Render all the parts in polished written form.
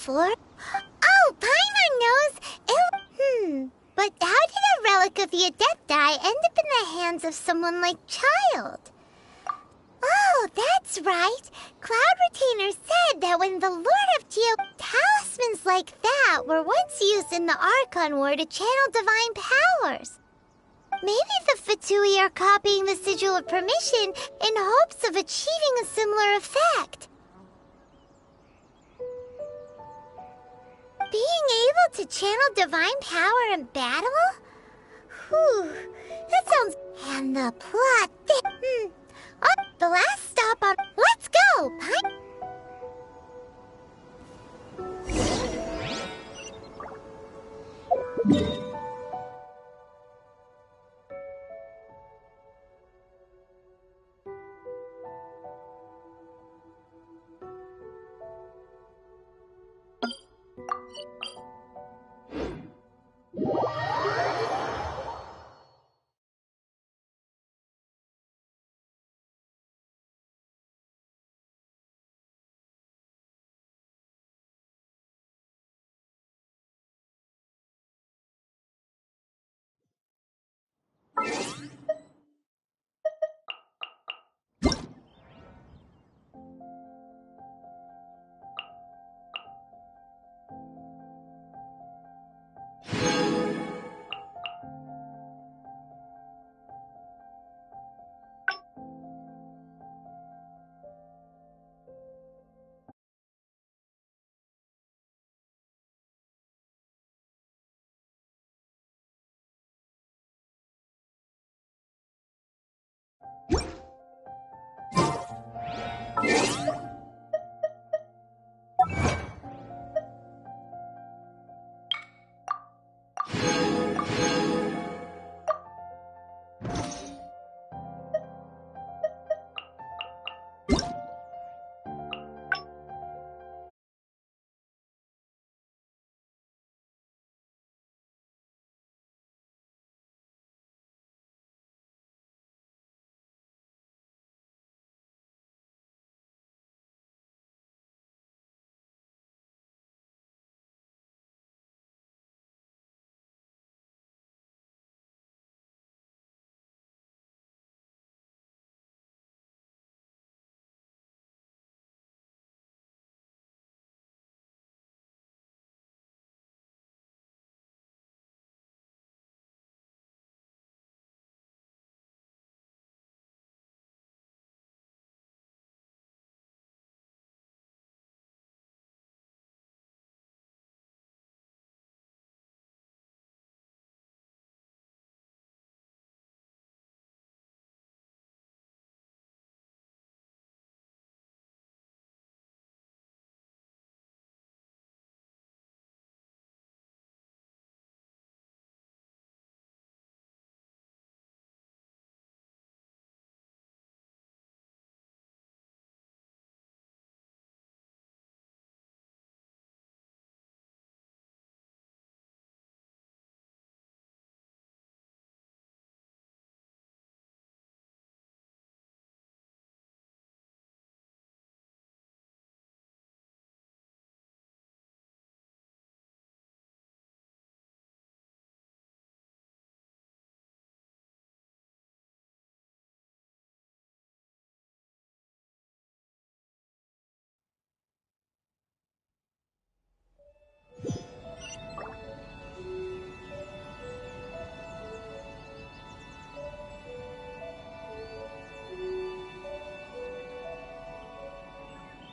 For? Oh, Paimon knows. But how did a relic of the Adepti end up in the hands of someone like Childe? Oh, that's right. Cloud Retainer said that when the Lord of Geo... Talismans like that were once used in the Archon War to channel divine powers. Maybe the Fatui are copying the Sigil of Permission in hopes of achieving a similar effect. Being able to channel divine power in battle? Whew, that sounds... And the plot... Oh, the last stop on... Let's go!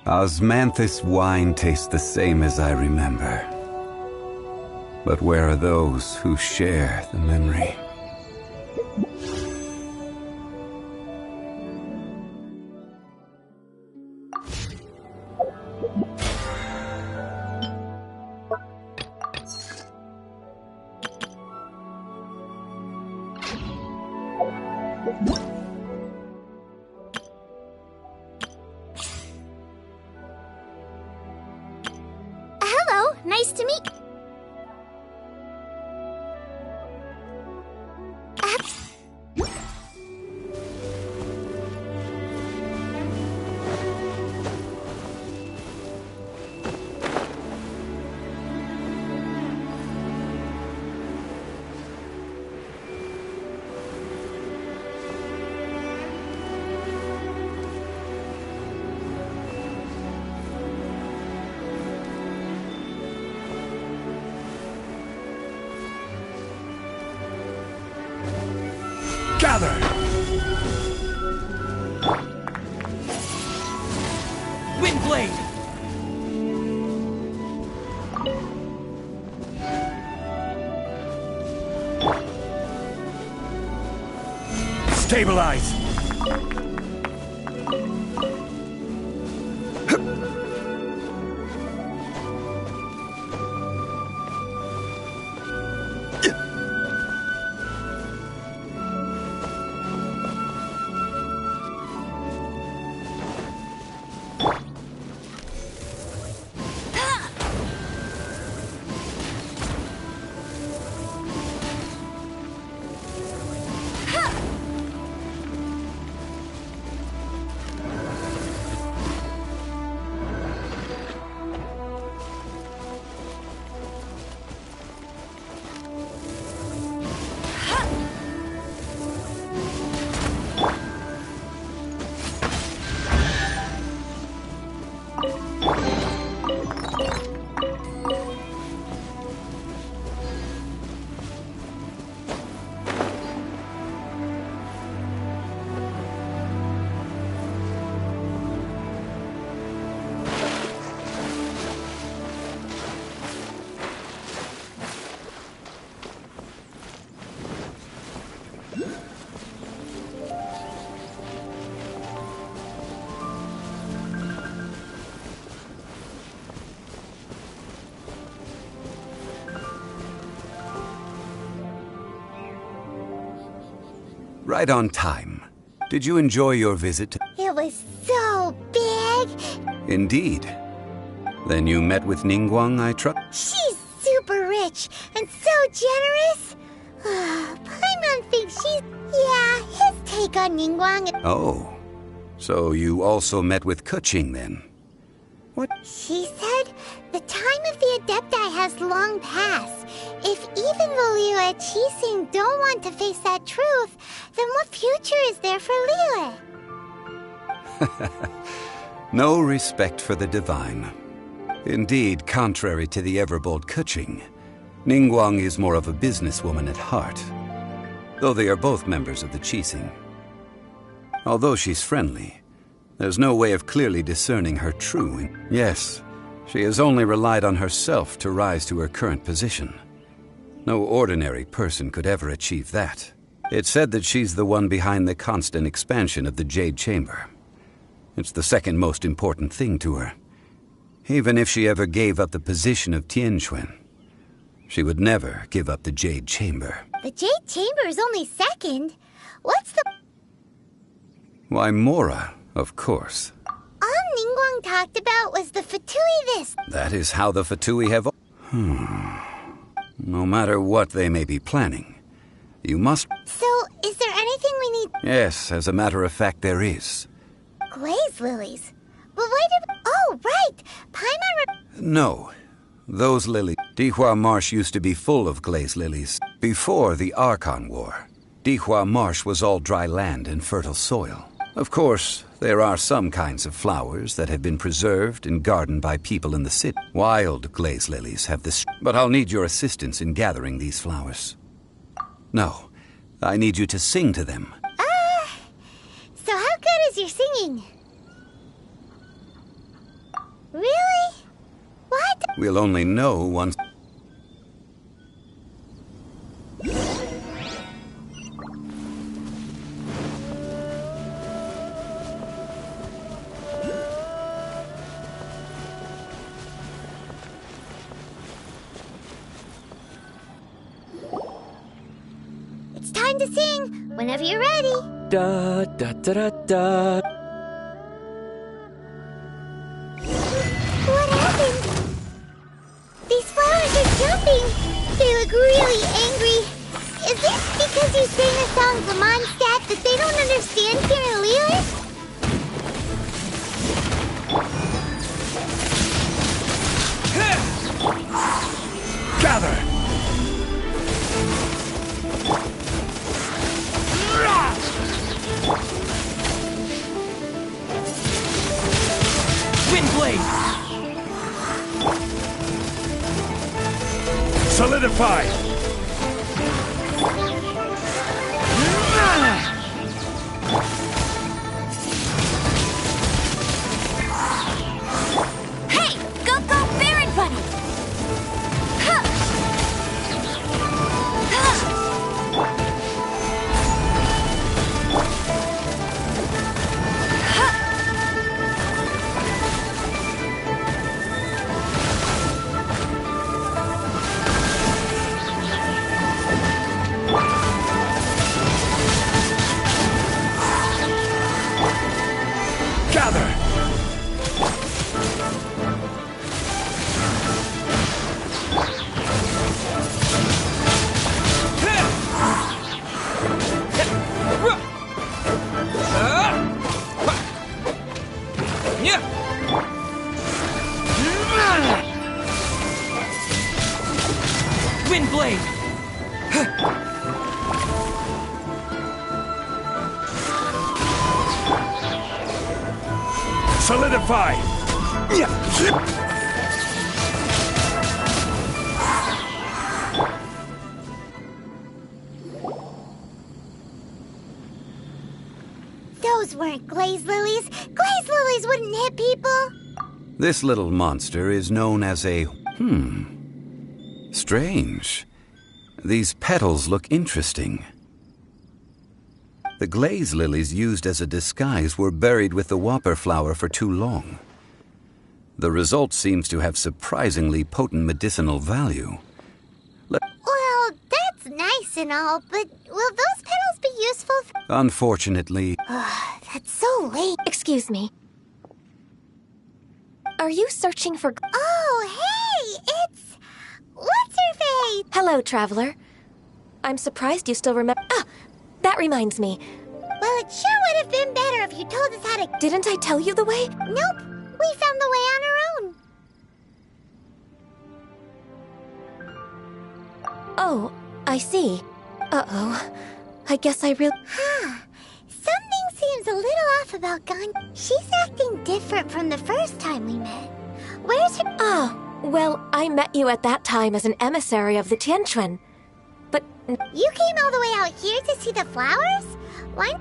Osmanthus wine tastes the same as I remember. But where are those who share the memory? Hello, nice to meet... Gather! Windblade! Stabilize! Right on time. Did you enjoy your visit? It was so big. Indeed. Then you met with Ningguang, I trust? She's super rich and so generous. Paimon thinks she's... Yeah, his take on Ningguang... Oh. So you also met with Keqing then? What? She said the time of the Adepti has long passed. If even Liyue and Qixing don't want to face that truth, then what future is there for Liyue? No respect for the divine. Indeed, contrary to the ever-bold Keqing, Ningguang is more of a businesswoman at heart, though they are both members of the Qixing. Although she's friendly, there's no way of clearly discerning her true. Yes, she has only relied on herself to rise to her current position. No ordinary person could ever achieve that. It's said that she's the one behind the constant expansion of the Jade Chamber. It's the second most important thing to her. Even if she ever gave up the position of Tianquan, she would never give up the Jade Chamber. The Jade Chamber is only second. What's the... Why, Mora, of course. All Ningguang talked about was the Fatui this. That is how the Fatui have... No matter what they may be planning, you must... So, is there anything we need... Yes, as a matter of fact, there is. Glaze lilies? But why did... Oh, right! Paimon... No. Those lilies... Dihua Marsh used to be full of glaze lilies. Before the Archon War, Dihua Marsh was all dry land and fertile soil. Of course, there are some kinds of flowers that have been preserved and gardened by people in the city. Wild glaze lilies have this... But I'll need your assistance in gathering these flowers. No, I need you to sing to them. So how good is your singing? Really? What? We'll only know once... It's time to sing, whenever you're ready. Da da da da da. What happened? These flowers are jumping. They look really angry. Is it because you sang a song for Mondstadt that they don't understand here in Liyue? Gather! Windblade! Solidify! Wind Blade! Solidify! Those weren't glaze lilies. Glaze lilies wouldn't hit people. This little monster is known as a... Strange. These petals look interesting. The glaze lilies used as a disguise were buried with the whopper flower for too long. The result seems to have surprisingly potent medicinal value. Well, that's nice and all, but will those petals be useful? Unfortunately, That's so late. Excuse me. Are you searching for... Oh, hey, it's... What's her face? Hello, traveler. I'm surprised you still remember... Ah! That reminds me. Well, it sure would have been better if you told us how to... Didn't I tell you the way? Nope, we found the way on our own. Oh, I see. Uh-oh. I guess I really... Something seems a little off about Gon. She's acting different from the first time we met. Where's her... Ah, well, I met you at that time as an emissary of the Tianquan. But... You came all the way out here to see the flowers? Why...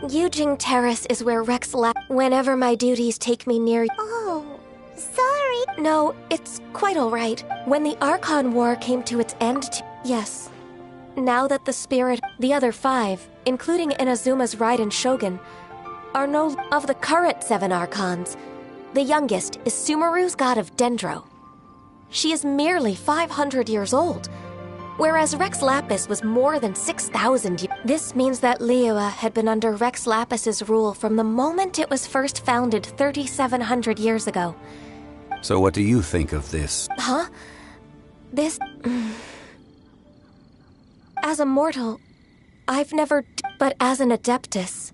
Yujing Terrace is where Rex left whenever my duties take me near... Oh, sorry. No, it's quite all right. When the Archon War came to its end... Yes. Now that the spirit... The other 5, including Inazuma's Raiden Shogun, are no... Of the current 7 Archons, the youngest is Sumeru's god of Dendro. She is merely 500 years old, whereas Rex Lapis was more than 6,000 years. This means that Liyue had been under Rex Lapis's rule from the moment it was first founded 3,700 years ago. so what do you think of this? Huh? This... As a mortal, I've never... But as an Adeptus,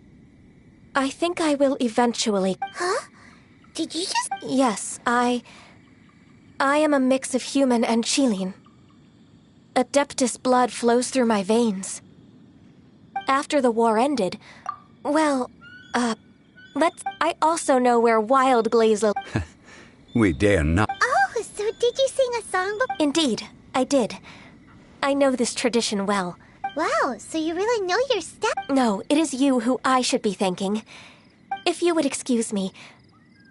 I think I will eventually... Huh? Did you just... Yes, I am a mix of human and Qilin. Adeptus blood flows through my veins. After the war ended, well, I also know where wild Glazel... We dare not. Oh, so did you sing a song before? Indeed, I did. I know this tradition well. Wow, so you really know your step? No, it is you who I should be thanking. If you would excuse me,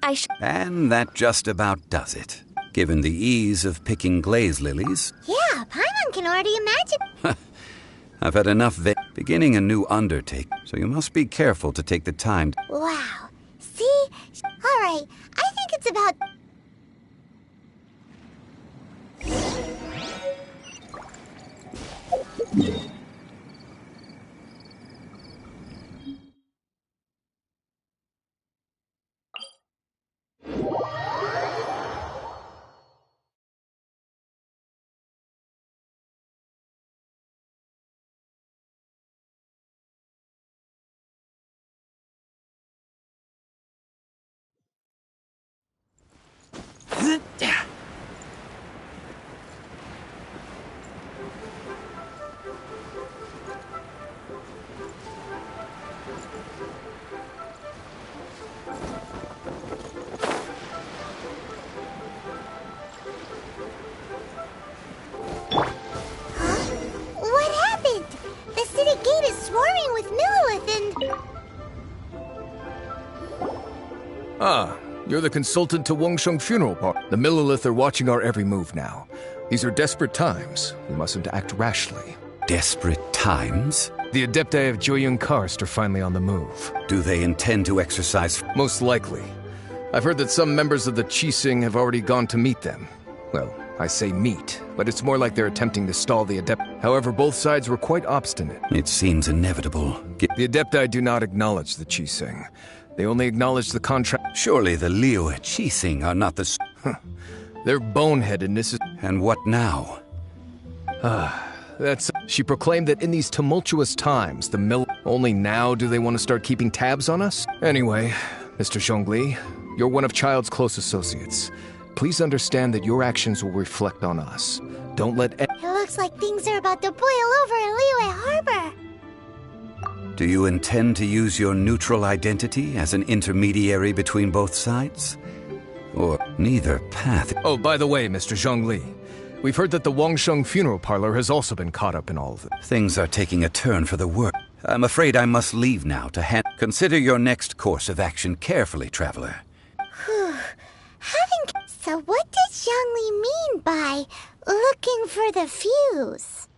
I should... And that just about does it. Given the ease of picking glaze lilies, Yeah, Paimon can already imagine. I've had enough beginning a new undertaking, so you must be careful to take the time. Wow. See? All right, I think it's about... What happened? The city gate is swarming with Millilith and... Ah, you're the consultant to Wangsheng funeral party. The Millilith are watching our every move now. These are desperate times. We mustn't act rashly. Desperate times? The Adepti of Joyun Karst are finally on the move. Do they intend to exercise... Most likely. I've heard that some members of the Qixing have already gone to meet them. Well, I say meet, but it's more like they're attempting to stall the Adept. However, both sides were quite obstinate. It seems inevitable. The Adepti do not acknowledge the Qixing. They only acknowledge the contract. Surely the Liyue Qixing are not the... Their boneheadedness is... And what now? That's... She proclaimed that in these tumultuous times, the Mill... Only now do they want to start keeping tabs on us? Anyway, Mr. Zhongli, you're one of Child's close associates. Please understand that your actions will reflect on us. Don't let It looks like things are about to boil over in Liyue Harbor. Do you intend to use your neutral identity as an intermediary between both sides? Or neither path? Oh, by the way, Mr. Zhongli, we've heard that the Wangsheng funeral parlor has also been caught up in all of this. Things are taking a turn for the worse. I'm afraid I must leave now to consider your next course of action carefully, traveler. So what does Zhongli mean by looking for the fuse?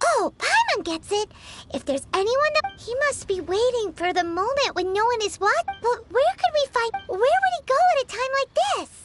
Oh, Paimon gets it. If there's anyone that... He must be waiting for the moment when no one is watching. But where could we find... Where would he go at a time like this?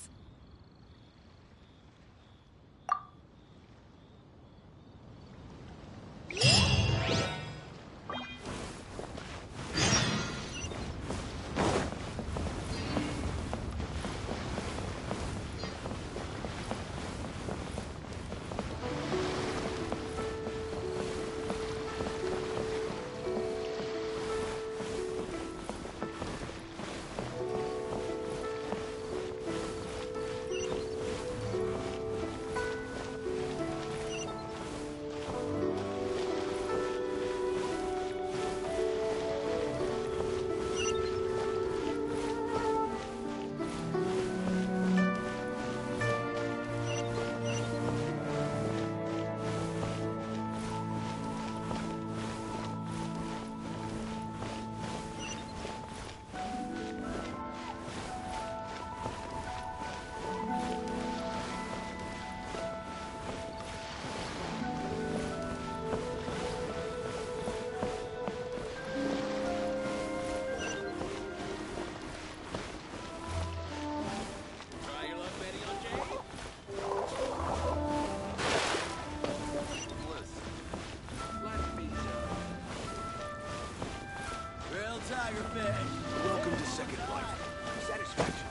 Welcome to Second Life. Satisfaction.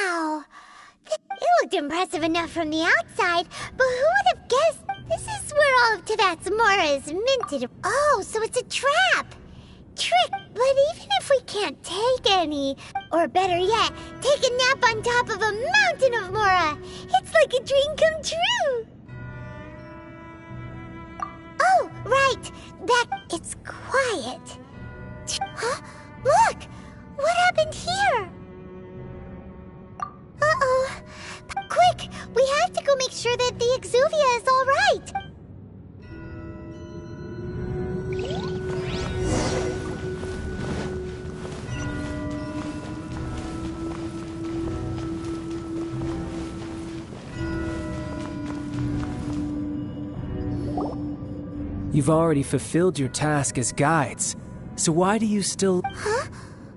Wow! It looked impressive enough from the outside, but who would have guessed this is where all of Teyvat's Mora is minted? Oh, so it's a trap! Trick! But even if we can't take any, or better yet, take a nap on top of a mountain of Mora, it's like a dream come true! Oh, right! It's quiet. Huh? Look! What happened here? Uh-oh. Quick! We have to go make sure that the Exuvia is all right! You've already fulfilled your task as guides, so why do you still... Huh?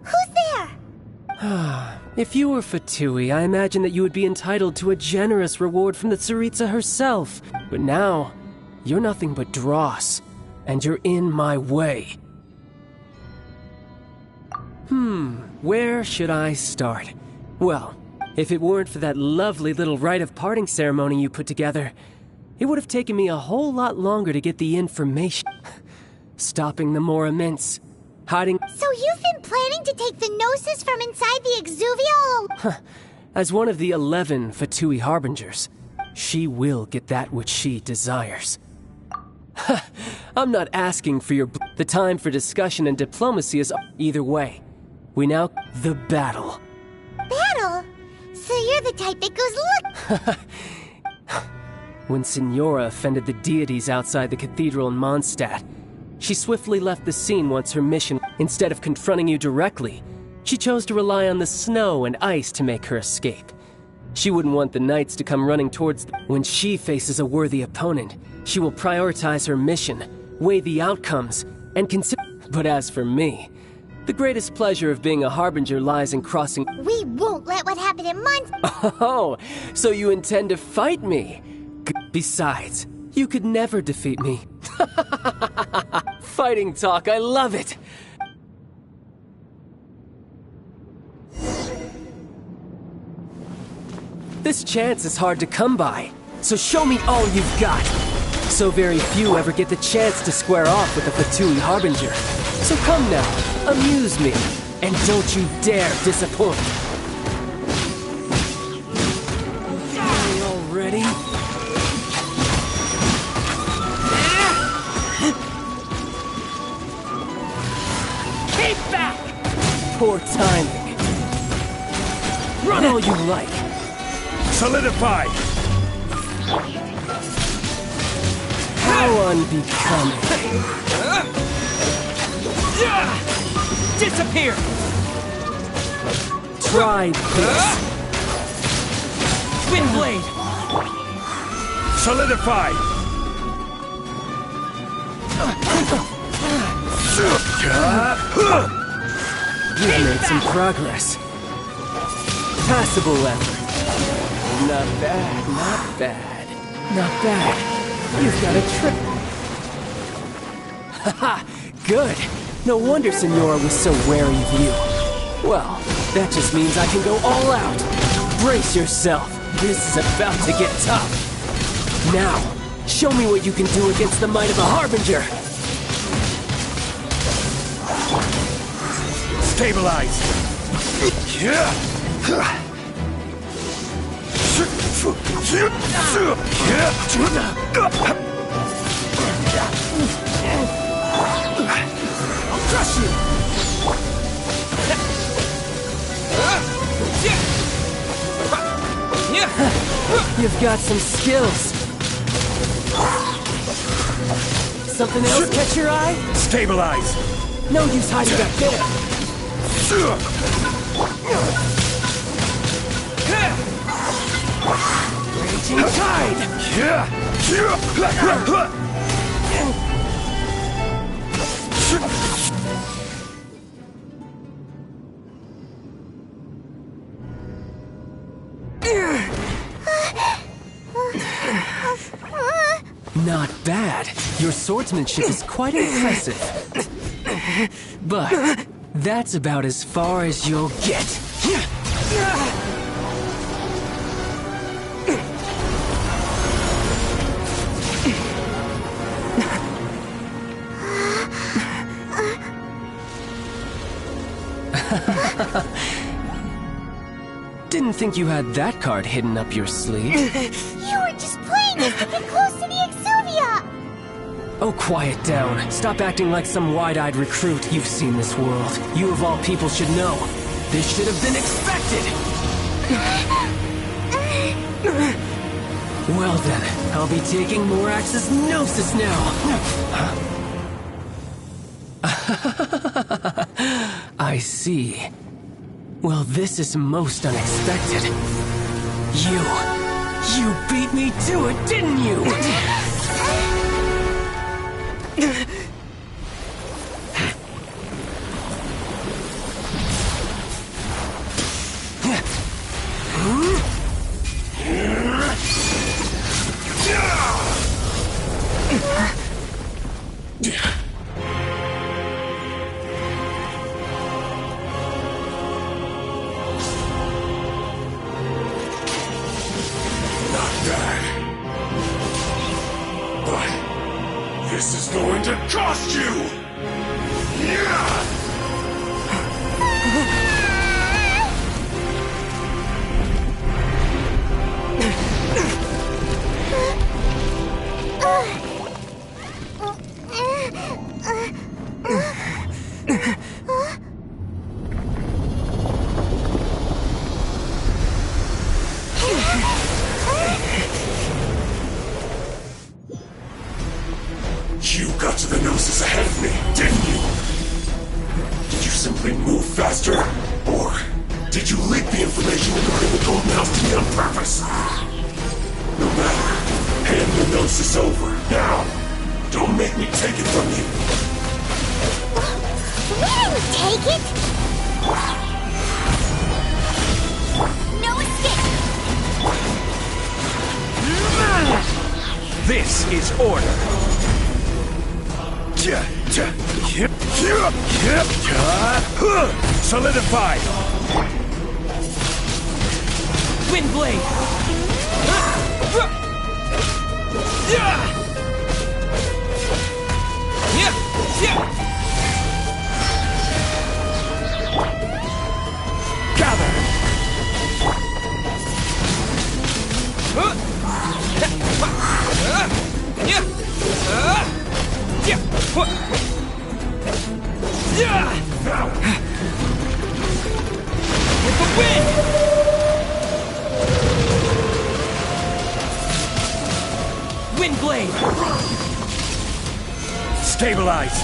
Who's there? If you were Fatui, I imagine that you would be entitled to a generous reward from the Tsaritsa herself. But now, you're nothing but dross, and you're in my way. Where should I start? Well, if it weren't for that lovely little rite of parting ceremony you put together, it would have taken me a whole lot longer to get the information. Stopping the Mora mints, hiding... So you've been planning to take the Gnosis from inside the Exuvia? As one of the 11 Fatui Harbingers, she will get that which she desires. I'm not asking for your... The time for discussion and diplomacy is... Either way, we now... The battle. Battle? So you're the type that goes, look! When Signora offended the deities outside the cathedral in Mondstadt, she swiftly left the scene once her mission. Instead of confronting you directly, she chose to rely on the snow and ice to make her escape. She wouldn't want the knights to come running towards them. When she faces a worthy opponent, she will prioritize her mission, weigh the outcomes, and consider... But as for me, the greatest pleasure of being a Harbinger lies in crossing... We won't let what happened in Mondstadt... Oh, so you intend to fight me? Besides, you could never defeat me. Fighting talk, I love it! This chance is hard to come by, so show me all you've got. So very few ever get the chance to square off with a Fatui Harbinger. So come now, amuse me, and don't you dare disappoint. Are we all ready? Keep back! Poor timing. Run all you like. Solidify! How unbecoming. Disappear! Try this. Windblade! Solidify! You've made some progress. Passable effort. Not bad, not bad, not bad. You've got a trick. Haha, good. No wonder Signora was so wary of you. Well, that just means I can go all out. Brace yourself. This is about to get tough. Now, show me what you can do against the might of a Harbinger. Stabilize! I'll crush you! You've got some skills. Something else catch your eye? Stabilize! No use hiding back there. Raging tide! Not bad. Your swordsmanship is quite impressive. But that's about as far as you'll get. Didn't think you had that card hidden up your sleeve. You were just playing us to get close to the Exuvia! Oh, quiet down. Stop acting like some wide-eyed recruit. You've seen this world. You of all people should know. This should have been expected! Well then, I'll be taking Morax's Gnosis now! I see. Well, this is most unexpected. You beat me to it, didn't you? This is going to cost you! Yeah! You got to the Gnosis ahead of me, didn't you? Did you simply move faster? Or did you leak the information regarding the Golden House to me on purpose? No matter. Hand the Gnosis over, now! Don't make me take it from you! We didn't take it! No escape! This is order! Solidify! Windblade! Gather! Now! With the wind! Windblade! Stabilize!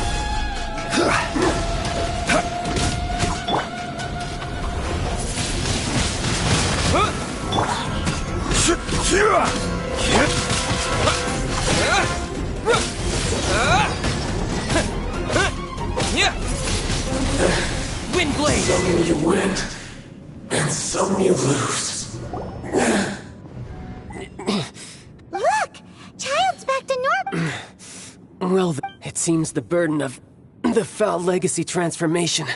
Windblade! Some you win, and some you lose. Look! Child's back to normal! Well, it seems the burden of the foul legacy transformation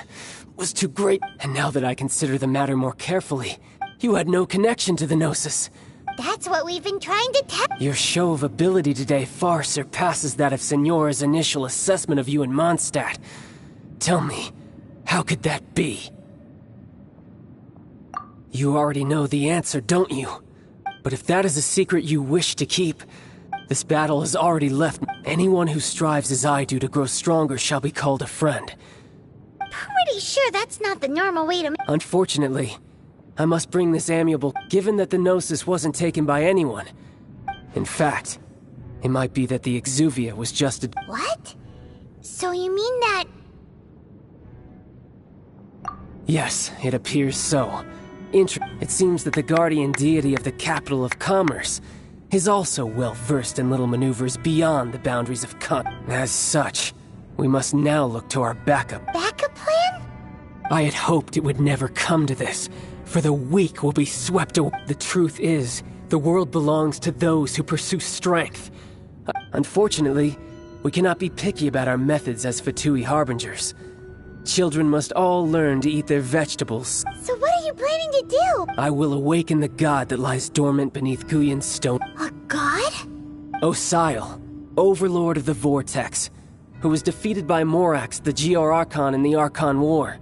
was too great. And now that I consider the matter more carefully, you had no connection to the Gnosis. That's what we've been trying to tell. Your show of ability today far surpasses that of Signora's initial assessment of you in Mondstadt. Tell me, how could that be? You already know the answer, don't you? But if that is a secret you wish to keep, this battle has already left. Anyone who strives as I do to grow stronger shall be called a friend. Pretty sure that's not the normal way to. Unfortunately, I must bring this amiable, given that the Gnosis wasn't taken by anyone. In fact, it might be that the Exuvia was just a... What? So you mean that... Yes, it appears so. It seems that the guardian deity of the capital of commerce is also well versed in little maneuvers beyond the boundaries of As such, we must now look to our backup. Backup plan? I had hoped it would never come to this, for the weak will be swept away. The truth is, the world belongs to those who pursue strength. Unfortunately, we cannot be picky about our methods as Fatui Harbingers. Children must all learn to eat their vegetables. So what are you planning to do? I will awaken the god that lies dormant beneath Guyon's stone. A god? Osial, overlord of the Vortex, who was defeated by Morax, the GR Archon in the Archon War.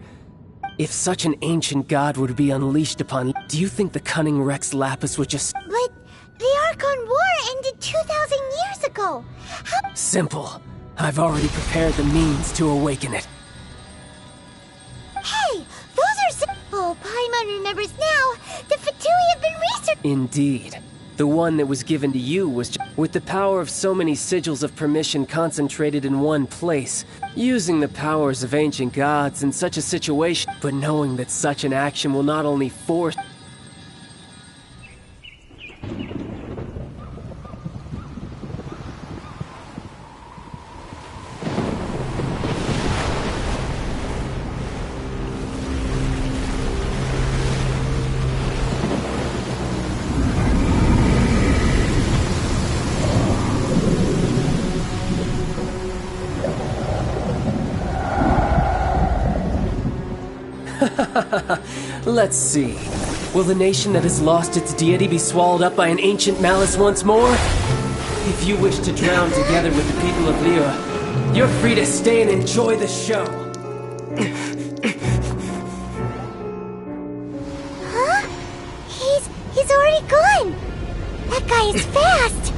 If such an ancient god were to be unleashed upon, do you think the cunning Rex Lapis would just... But the Archon War ended 2,000 years ago. How... Simple. I've already prepared the means to awaken it. Hey, those are Oh, Paimon remembers now. The Fatui have been researched. Indeed. The one that was given to you was with the power of so many sigils of permission concentrated in one place, using the powers of ancient gods in such a situation, but knowing that such an action will not only force... Let's see. Will the nation that has lost its deity be swallowed up by an ancient malice once more? If you wish to drown together with the people of Liyue, you're free to stay and enjoy the show. Huh? He's already gone! That guy is fast!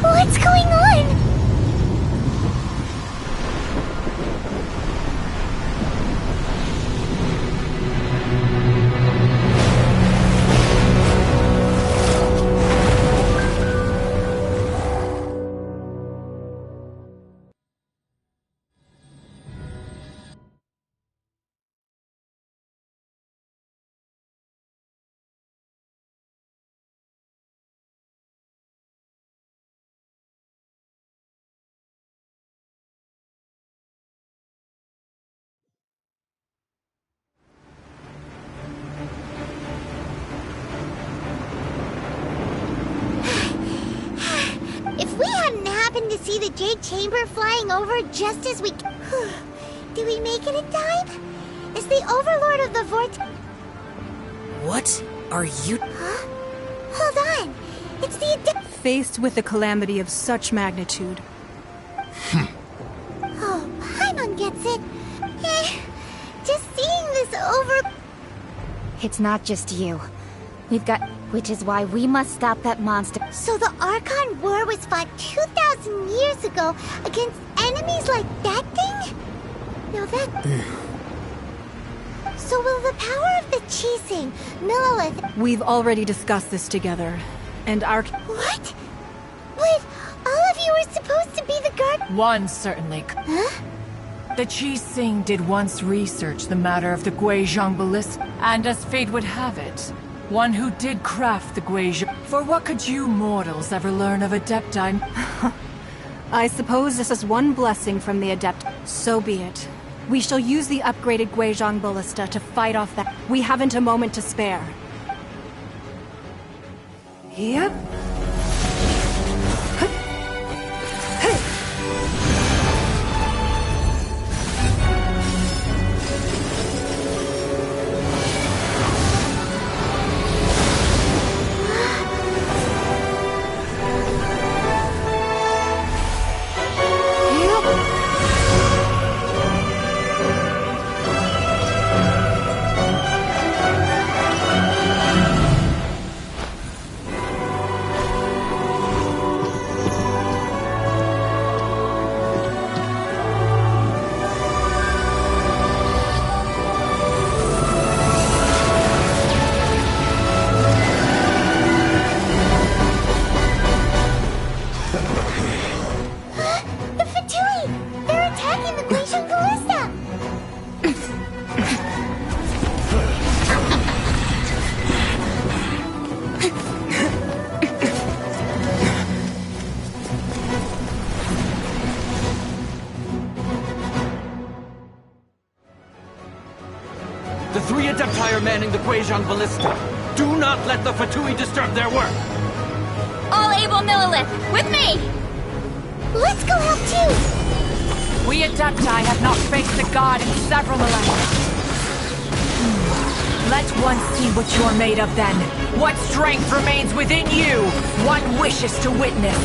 What's going on? If we hadn't happened to see the Jade Chamber flying over just as we... Did we make it in time? Is the Overlord of the Vortex... What are you... Huh? Hold on. It's the... Faced with a calamity of such magnitude. Oh, Paimon gets it. Just seeing this over... It's not just you. We've got... Which is why we must stop that monster. So the Archon War was fought 2,000 years ago against enemies like that thing? Now that... So will the power of the Qixing, Millelith... We've already discussed this together, and our... What? But all of you were supposed to be the guard... One, certainly. Huh? The Qixing did once research the matter of the Guizhong Ballista, and as fate would have it, one who did craft the Guizhong... For what could you mortals ever learn of Adepti? I suppose this is one blessing from the Adept. So be it. We shall use the upgraded Guizhong Ballista to fight off that. We haven't a moment to spare. Yep. The three Adepti are manning the Guizhong Ballista. Do not let the Fatui disturb their work! All able Millelith, with me! Let's go help too! We Adepti have not faced the god in several millennia. Let one see what you're made of then. What strength remains within you, one wishes to witness.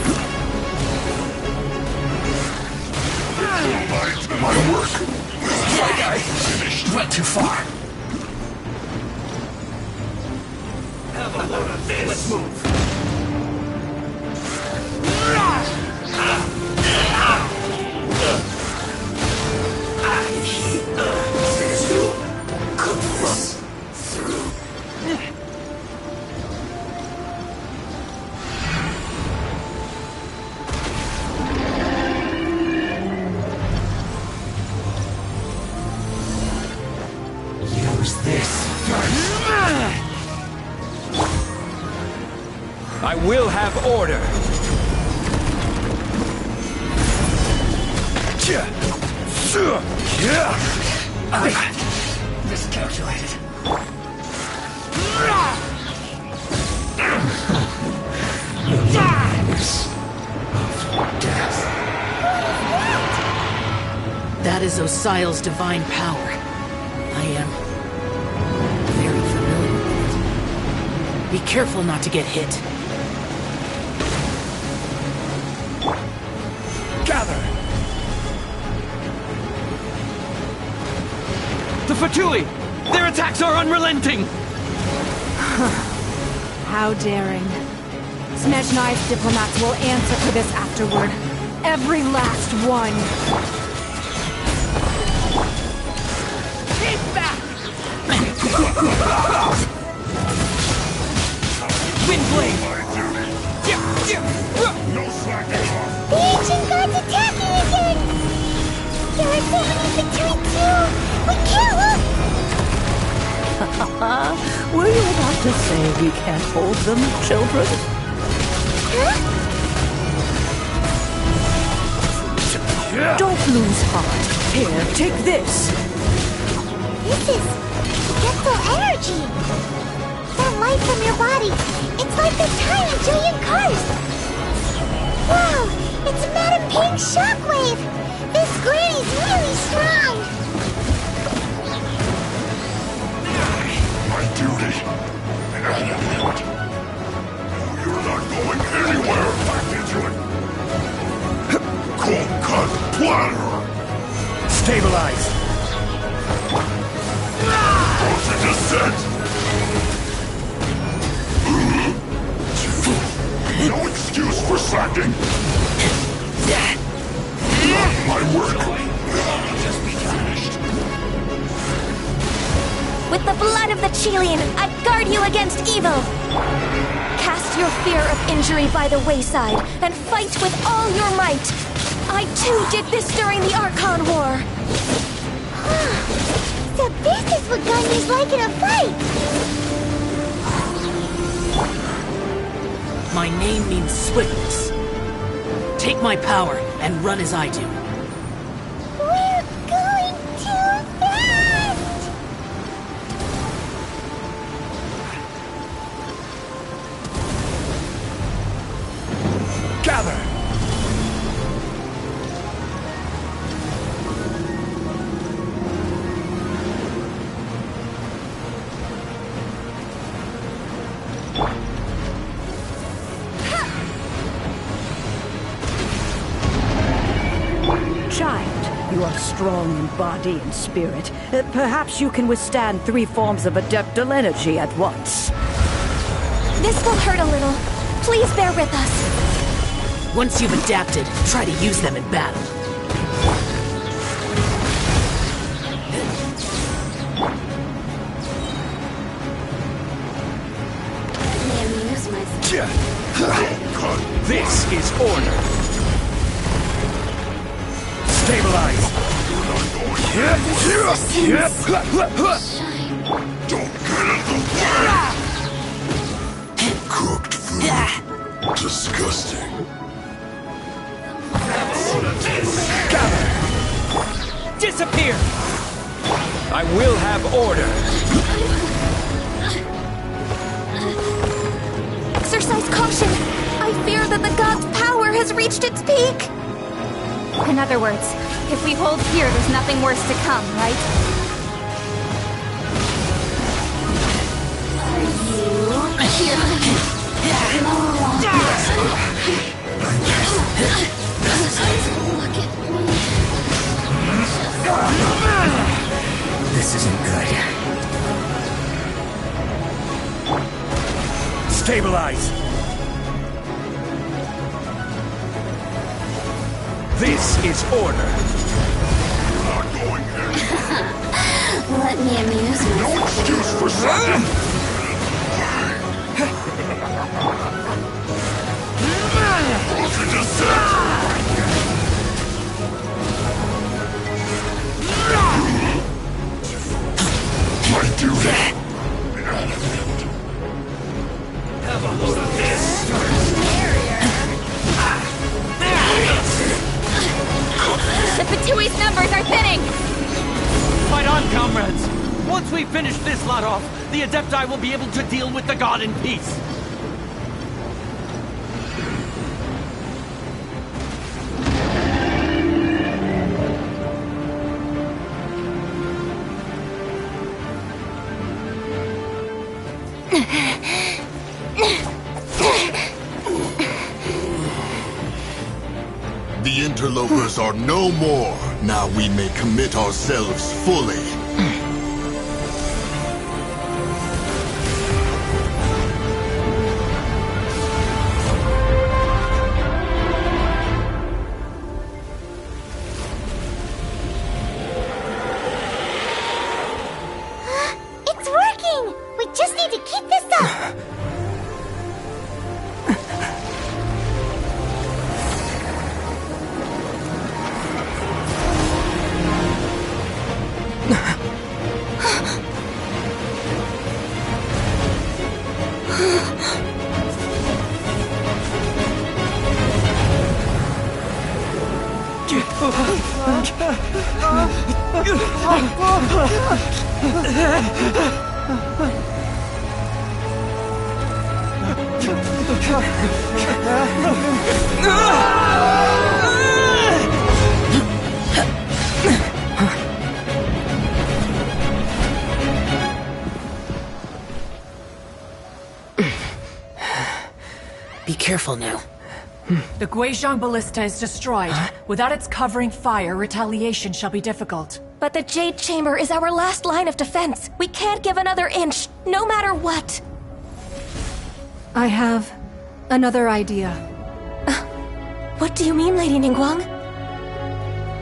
My work! Like I finished. Went too far. Have a load of this. Let's move. Use this. I will have order! Miscalculated. That is Osial's divine power. I am very familiar with it. Be careful not to get hit. Fatui! Their attacks are unrelenting! How daring. Snezhnai's diplomats will answer for this afterward. Every last one. Keep back! Windblade! No slacking off! The ancient god's attacking again! There are so many Fatui too! We can't look! Were you about to say we can't hold them, children? Huh? Don't lose heart. Here, take this. This is Gethel energy! That light from your body, it's like the tiny Julian cars! Wow! It's Madame Ping's shockwave! This granny's really strong! My duty. You're not going anywhere! Back into it! Cold cut platter! Stabilize! Ultra descent! No excuse for slacking! Not my work! Just be finished. With the blood of the Chelian, I guard you against evil! Cast your fear of injury by the wayside, and fight with all your might! I too did this during the Archon War! So this is what Gundy's like in a fight! My name means swiftness. Take my power and run as I do. We're going too fast! Gather! Child, you are strong in body and spirit. Perhaps you can withstand 3 forms of adeptal energy at once. This will hurt a little. Please bear with us. Once you've adapted, try to use them in battle. This is order. Stabilize. Don't get in the way! Cooked food. Disgusting. Disappear! I will have order. Exercise caution! I fear that the god's power has reached its peak! In other words, if we hold here, there's nothing worse to come, right? This isn't good. Stabilize! This is order. Not going anywhere. Let me amuse myself. No excuse for slacking! Ultra descent! My duty! Have a load of this! The Fatui's numbers are thinning! Fight on, comrades! Once we finish this lot off, the Adepti will be able to deal with the god in peace. The interlopers are no more. Now we may commit ourselves fully. Be careful now. The Guizhong Ballista is destroyed. Without its covering fire, retaliation shall be difficult. But the Jade Chamber is our last line of defense. We can't give another inch, no matter what. I have another idea. What do you mean, Lady Ningguang?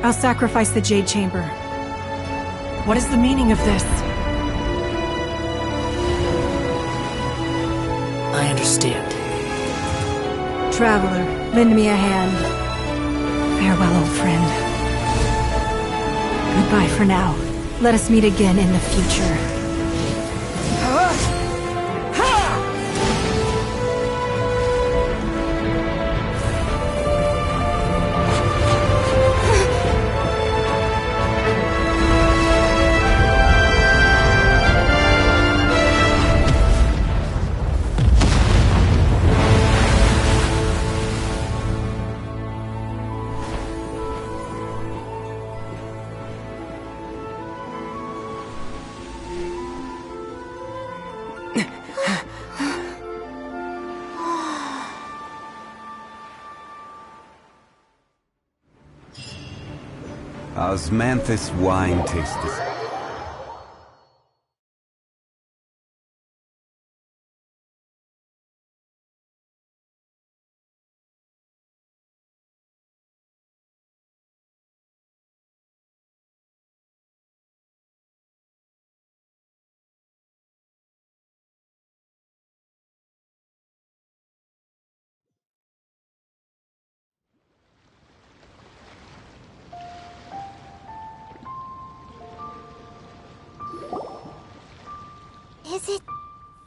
I'll sacrifice the Jade Chamber. What is the meaning of this? I understand. Traveler, lend me a hand. Farewell, old friend. Goodbye for now. Let us meet again in the future. Osmanthus wine tastes. Is it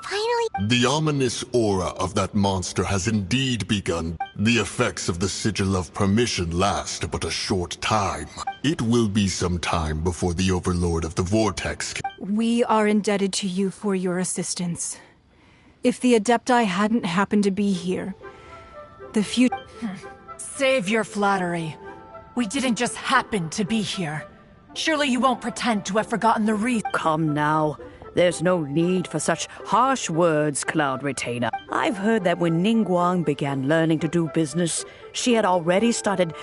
finally? The ominous aura of that monster has indeed begun. The effects of the Sigil of Permission last but a short time. It will be some time before the Overlord of the Vortex We are indebted to you for your assistance. If the Adepti hadn't happened to be here, the future... Save your flattery. We didn't just happen to be here. Surely you won't pretend to have forgotten the reason. Come now. There's no need for such harsh words, Cloud Retainer. I've heard that when Ningguang began learning to do business, she had already started...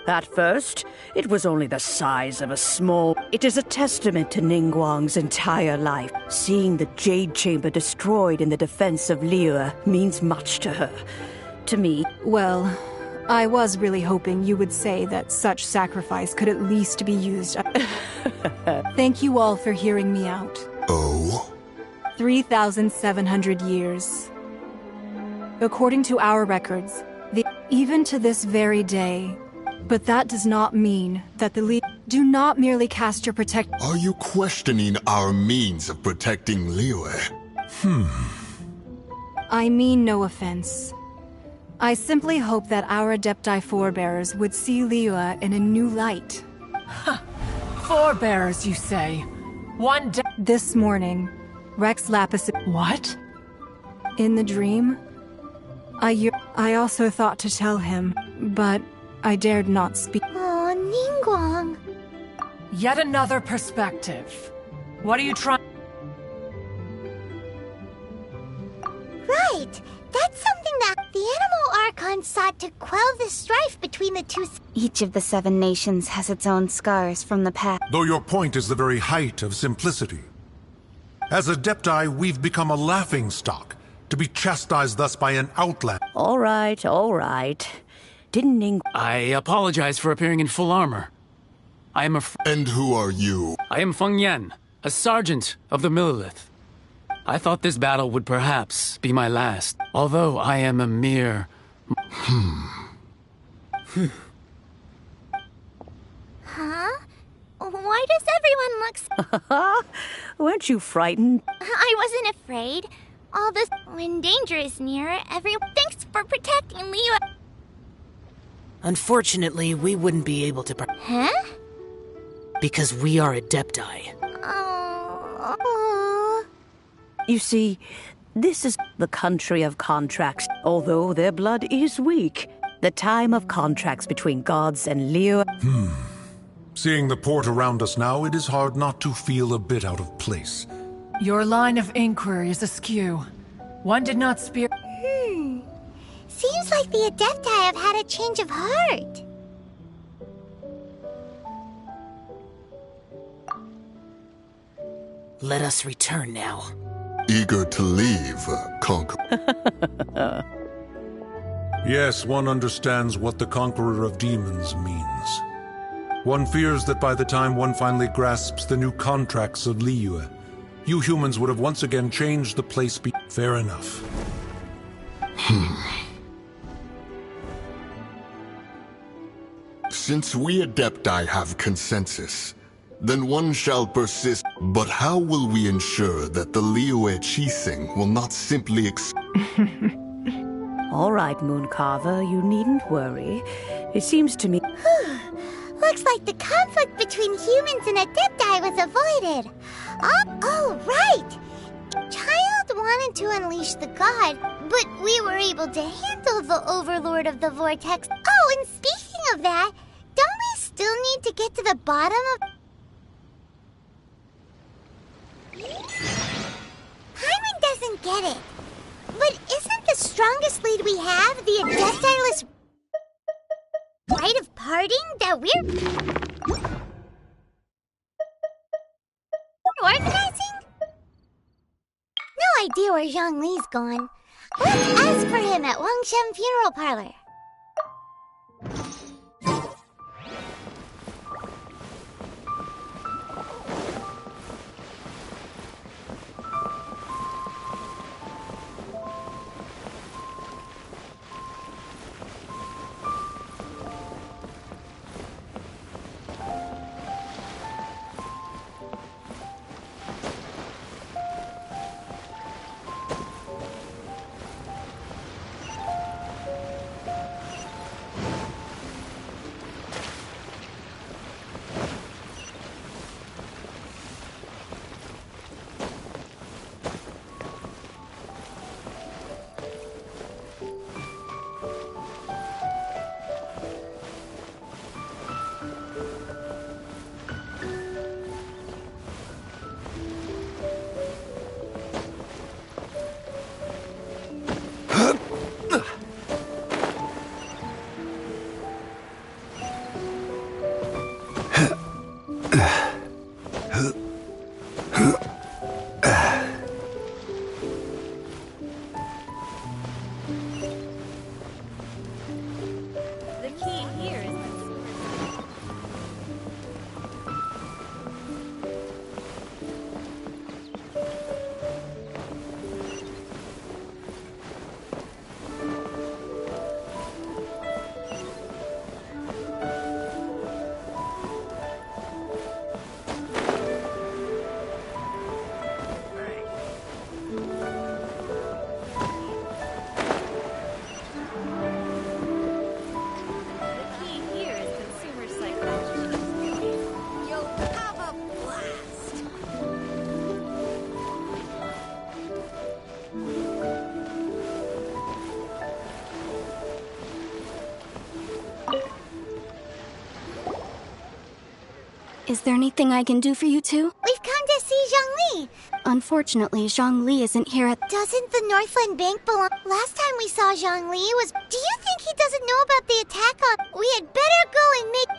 At first, it was only the size of a small... It is a testament to Ningguang's entire life. Seeing the Jade Chamber destroyed in the defense of Liyue means much to her. To me... Well, I was really hoping you would say that such sacrifice could at least be used. Thank you all for hearing me out. Oh? 3,700 years. According to our records, even to this very day. But that does not mean that the do not merely cast your protect. Are you questioning our means of protecting Liyue? I mean no offense. I simply hope that our Adepti forebears would see Liyue in a new light. Forebears, you say? One day... This morning, Rex Lapis... What? In the dream, I also thought to tell him, but I dared not speak. Oh, Ningguang. Yet another perspective. What are you trying... Right. That's something that the Animal Archon sought to quell the strife between the two... Each of the 7 nations has its own scars from the past. Though your point is the very height of simplicity. As Adepti, we've become a laughingstock, to be chastised thus by an outland. All right. Didn't Ning... I apologize for appearing in full armor. I am a... And who are you? I am Feng Yan, a sergeant of the Millelith. I thought this battle would perhaps be my last, although I am a mere... Huh? Why does everyone look... Weren't you frightened? I wasn't afraid. all this. When danger is near, thanks for protecting Liyue. Unfortunately, we wouldn't be able to. Huh? Because we are Adepti. Oh. You see, this is the country of contracts. Although their blood is weak, the time of contracts between gods and Liyue. Seeing the port around us now, it is hard not to feel a bit out of place. Your line of inquiry is askew. One did not spear. Seems like the Adepti have had a change of heart. Let us return now. Eager to leave, Conqueror. Yes, one understands what the Conqueror of Demons means. One fears that by the time one finally grasps the new contracts of Liyue, you humans would have once again changed the place. Fair enough. Since we Adepti have consensus, then one shall persist. But how will we ensure that the Liyue Qixing will not simply All right, Mooncarver, you needn't worry. It seems to me... Looks like the conflict between humans and Adepti was avoided. Oh, right! Child wanted to unleash the god, but we were able to handle the Overlord of the Vortex. Oh, and speaking of that, don't we still need to get to the bottom of... Paimon doesn't get it. But isn't the strongest lead we have the Adepti-less rite of parting that we're organizing? No idea where Zhongli's gone. Let's ask for him at Wangshen Funeral Parlor. Is there anything I can do for you two? We've come to see Zhongli. Unfortunately, Zhongli isn't here at... Doesn't the Northland Bank belong... Last time we saw Zhongli was... Do you think he doesn't know about the attack on... We had better go and make...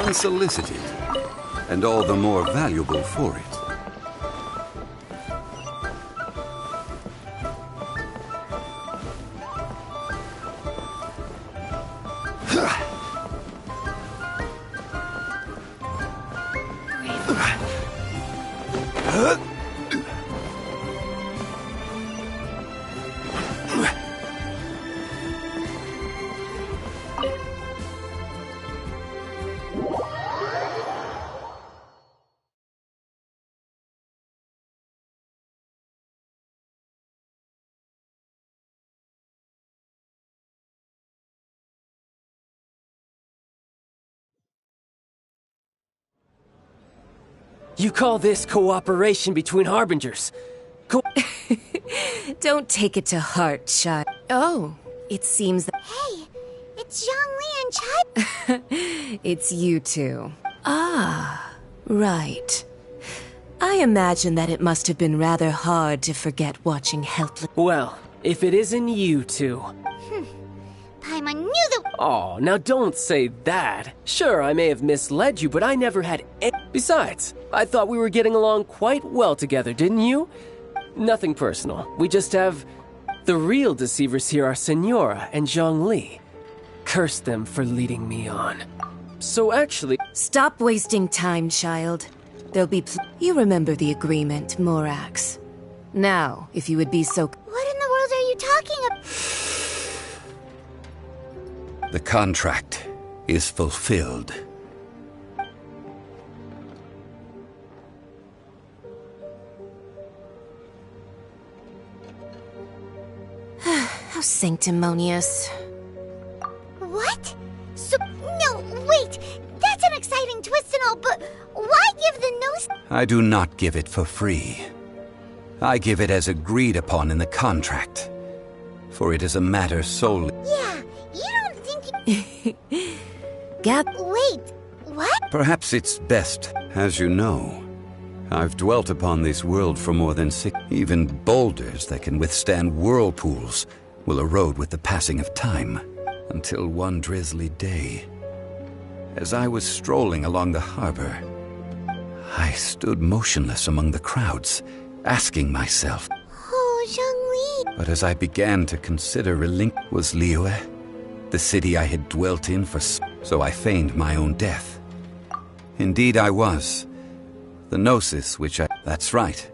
Unsolicited, and all the more valuable for it. You call this cooperation between Harbingers? Don't take it to heart, child. Oh, it seems that... Hey, it's Zhongli and Chai. It's you two. Ah, right. I imagine that it must have been rather hard to forget watching helpless... Well, if it isn't you two... Paimon knew the... Oh, now don't say that. Sure, I may have misled you, but I never had any... Besides, I thought we were getting along quite well together, didn't you? Nothing personal. We just have... The real deceivers here are Signora and Zhongli. Curse them for leading me on. So actually... Stop wasting time, child. There'll be You remember the agreement, Morax. Now, if you would be so... What in the world are you talking about? The contract is fulfilled. How sanctimonious. What? So, no, wait! That's an exciting twist and all, but why give the nose... I do not give it for free. I give it as agreed upon in the contract. For it is a matter solely... Yeah, you don't think you... Gab... Wait, what? Perhaps it's best, as you know. I've dwelt upon this world for more than 6... Even boulders that can withstand whirlpools will erode with the passing of time. Until one drizzly day, as I was strolling along the harbor, I stood motionless among the crowds, asking myself... Oh, Zhongli... But as I began to consider was Liyue, the city I had dwelt in for so I feigned my own death. Indeed I was. The Gnosis which I... That's right.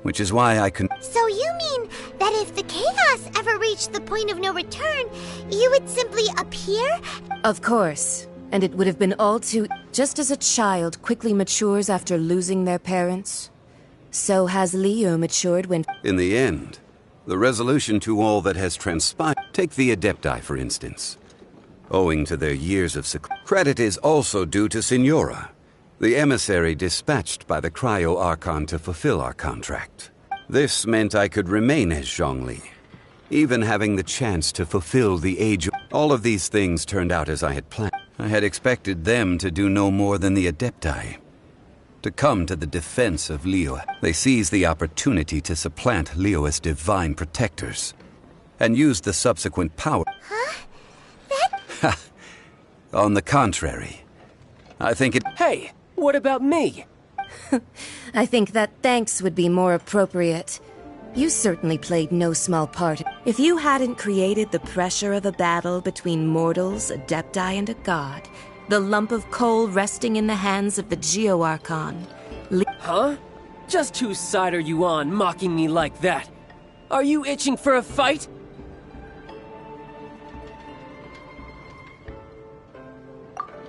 Which is why I can... So you mean that if the chaos ever reached the point of no return, you would simply appear? Of course. And it would have been all too... Just as a child quickly matures after losing their parents, so has Liyue matured when... In the end, the resolution to all that has transpired... Take the Adepti, for instance. Owing to their years of credit is also due to Signora, the emissary dispatched by the Cryo Archon to fulfill our contract. This meant I could remain as Zhongli, even having the chance to fulfill the age of... All of these things turned out as I had planned. I had expected them to do no more than the Adepti, to come to the defense of Liyue. They seized the opportunity to supplant Liyue's divine protectors, and used the subsequent power. Huh? On the contrary, I think it... Hey, what about me? I think that thanks would be more appropriate. You certainly played no small part. If you hadn't created the pressure of a battle between mortals, Adepti, and a god, the lump of coal resting in the hands of the Geo-Archon... Huh? Just whose side are you on, mocking me like that? Are you itching for a fight?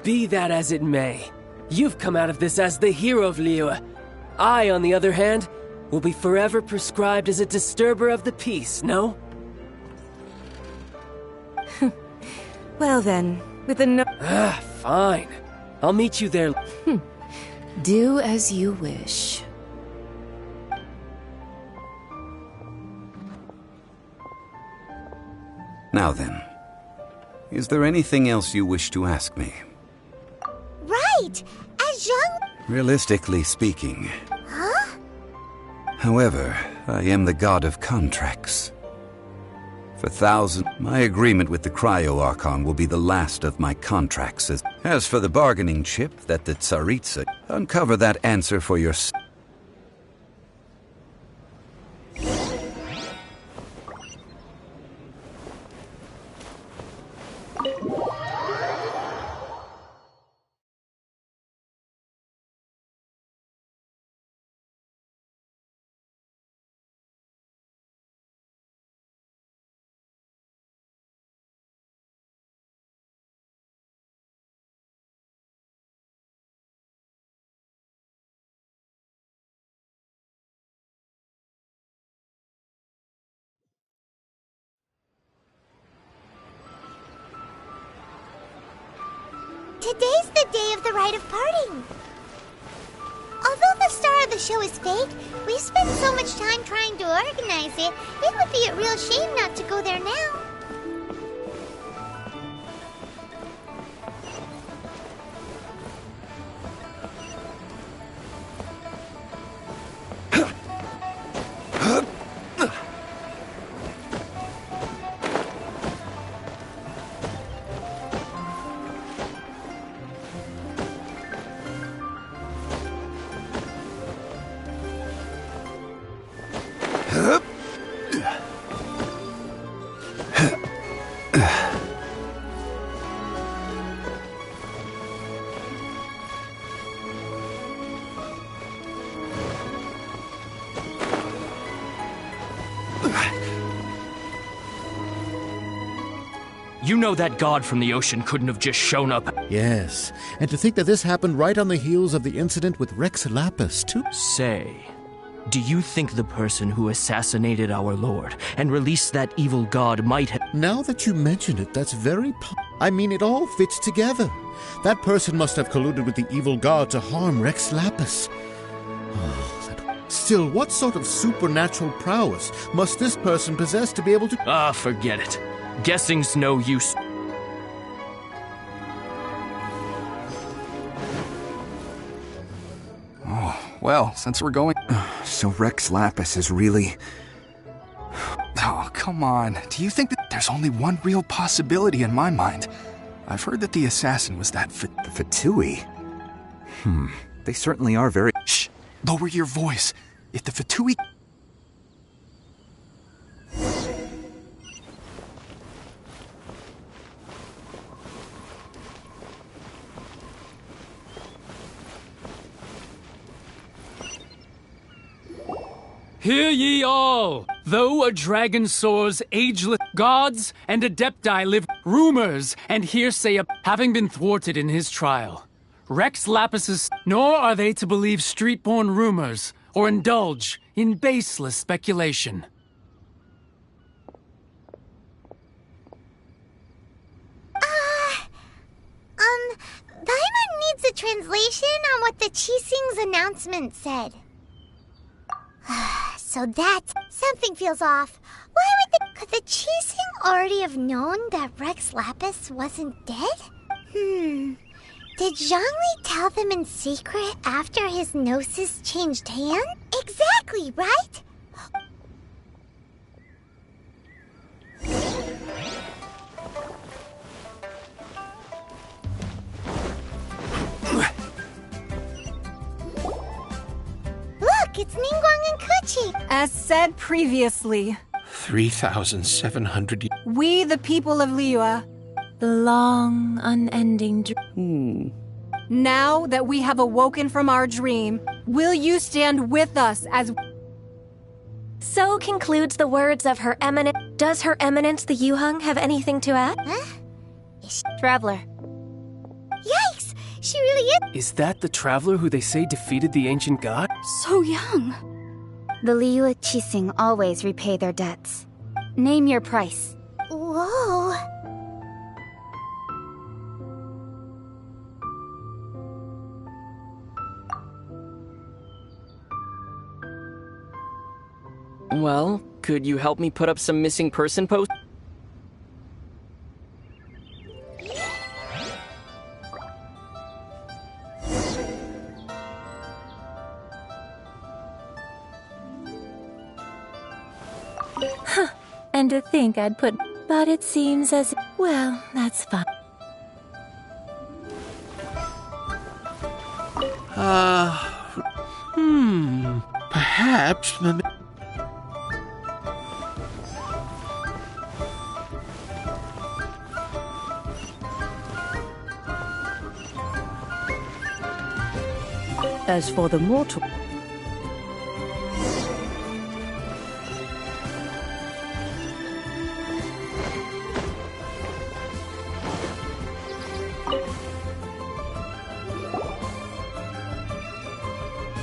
Be that as it may, you've come out of this as the hero of Liyue. I, on the other hand, will be forever prescribed as a disturber of the peace, no? Well then, with a no... Fine. I'll meet you there. Do as you wish. Now then, is there anything else you wish to ask me? Right! As Zhong... Realistically speaking. Huh? However, I am the god of contracts. For thousands, my agreement with the Cryo Archon will be the last of my contracts. As for the bargaining chip that the Tsaritsa, uncover that answer for yourself. Today's the day of the rite of parting. Although the the star of the show is fake, we've spent so much time trying to organize it, it would be a real shame not to go there now. You know that god from the ocean couldn't have just shown up. Yes, and to think that this happened right on the heels of the incident with Rex Lapis, too. Say, do you think the person who assassinated our lord and released that evil god might have... Now that you mention it, that's very... I mean, it all fits together. That person must have colluded with the evil god to harm Rex Lapis. Still, what sort of supernatural prowess must this person possess to be able to... Forget it. Guessing's no use. Oh, well, since we're going... So Rex Lapis is really... Oh, come on. Do you think that there's only one real possibility in my mind? I've heard that the assassin was that the Fatui. They certainly are very... Shh! Lower your voice. If the Fatui... Hear ye all! Though a dragon soars ageless, gods and Adepti live rumors and hearsay of having been thwarted in his trial. Rex Lapis's, nor are they to believe street-born rumors or indulge in baseless speculation. Paimon needs a translation on what the Qixing's announcement said. So that's... Something feels off. Why would could the Qixing already have known that Rex Lapis wasn't dead? Did Zhongli tell them in secret after his gnosis changed hands? Exactly, right? Look, it's Ningguang and Kuchi. As said previously, 3,700 we, the people of Liyue, the long, unending now that we have awoken from our dream, will you stand with us as... So concludes the words of Her Eminence. Does Her Eminence the Yuheng have anything to add? Huh? Traveler. Yikes! She really is... Is that the traveler who they say defeated the ancient god? So young. The Liyue Qixing always repay their debts. Name your price. Whoa. Well, could you help me put up some missing person posts? And to think I'd put... But it seems as... Well, that's fine. Perhaps... As for the mortal...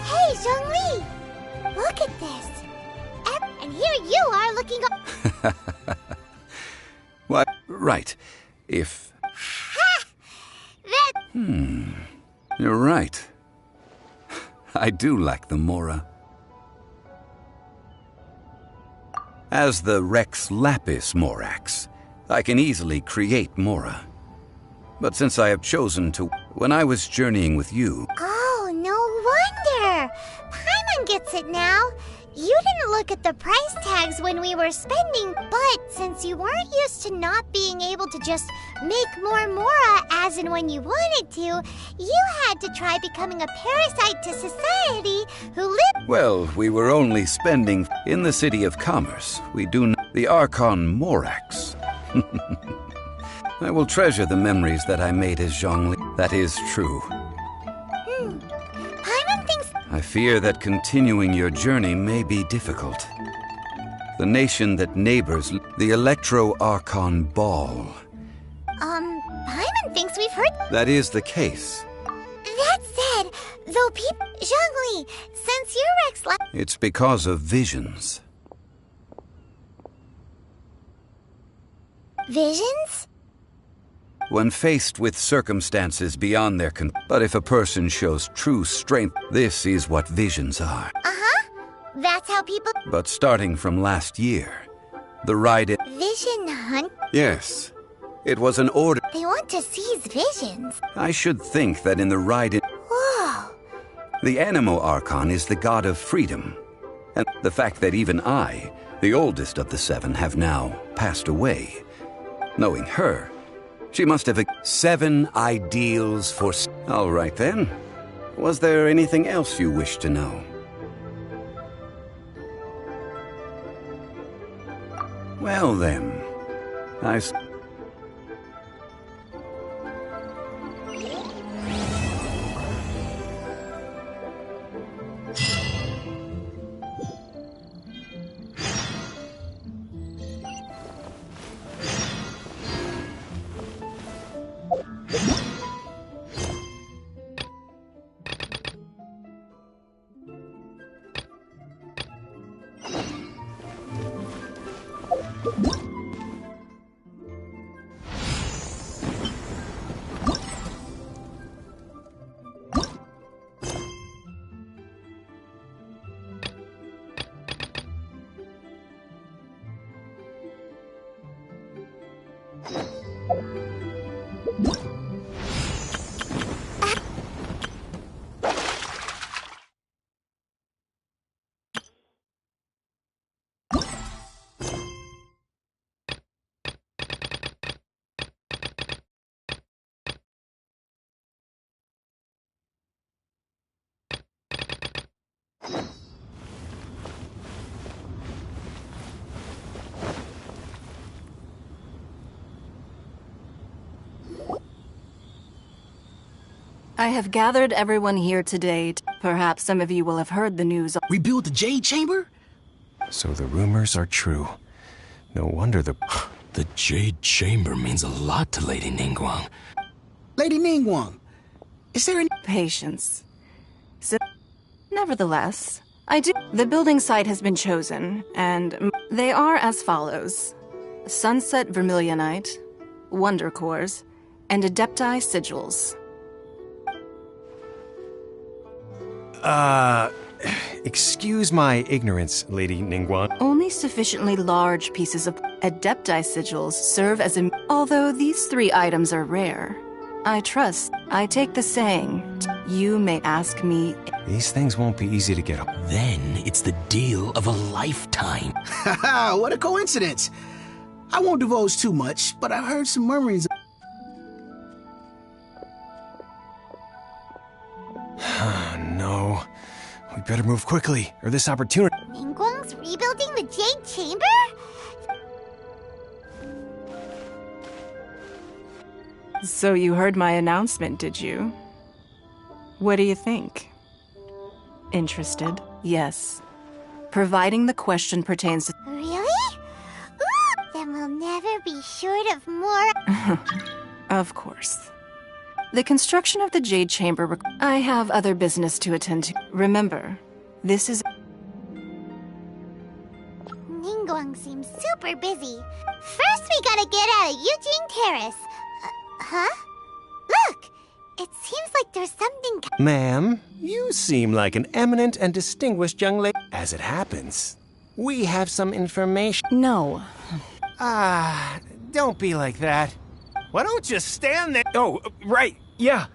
Hey, Zhongli! Look at this! And here you are looking up... What? Right. If... Ha! That... You're right. I do lack the Mora. As the Rex Lapis Morax, I can easily create Mora. But since I have chosen to, when I was journeying with you... Oh, no wonder! Paimon gets it now. You didn't look at the price tags when we were spending, but since you weren't used to not being able to just make more Mora as and when you wanted to, you had to try becoming a parasite to society who lived... Well, we were only spending in the City of Commerce. We do the Archon Morax. I will treasure the memories that I made as Zhongli. That is true. Paimon thinks... I fear that continuing your journey may be difficult. The nation that neighbors the Electro-Archon Ball. Paimon thinks we've heard... That is the case. That said, though Zhongli, since you're Rex It's because of visions. Visions? When faced with circumstances beyond their but if a person shows true strength, this is what visions are. That's how people... But starting from last year, the Raiden... Vision hunt? Yes. It was an order. They want to seize visions. I should think that in the Raiden... Whoa! The Animo Archon is the god of freedom. And the fact that even I, the oldest of the seven, have now passed away. Knowing her, she must have 7 ideals for... All right then. Was there anything else you wish to know? Well then, I have gathered everyone here today. Perhaps some of you will have heard the news. Rebuild the Jade Chamber? So the rumors are true. No wonder the Jade Chamber means a lot to Lady Ningguang. Lady Ningguang, is there any... Patience. So, nevertheless, the building site has been chosen, and they are as follows. Sunset Vermilionite, Wonder Cores, and Adepti Sigils. Excuse my ignorance, Lady Ningguang. Only sufficiently large pieces of Adepti Sigils serve as a... Although these 3 items are rare, I take the saying, you may ask me... These things won't be easy to get. Then it's the deal of a lifetime. Haha, what a coincidence. I won't divulge too much, but I've heard some murmurings. No. We better move quickly, or this opportunity... Ningguang's rebuilding the Jade Chamber? So you heard my announcement, did you? What do you think? Interested? Yes. Providing the question pertains to... Really? Ooh, then we'll never be short of more... Of course. The construction of the Jade Chamber... I have other business to attend to. Remember, this is... Ningguang seems super busy. First we gotta get out of Eugene Terrace. Huh? Look! It seems like there's something... Ma'am, you seem like an eminent and distinguished young lady. As it happens, we have some information. No. Don't be like that. Why don't you stand there? Oh, right, yeah.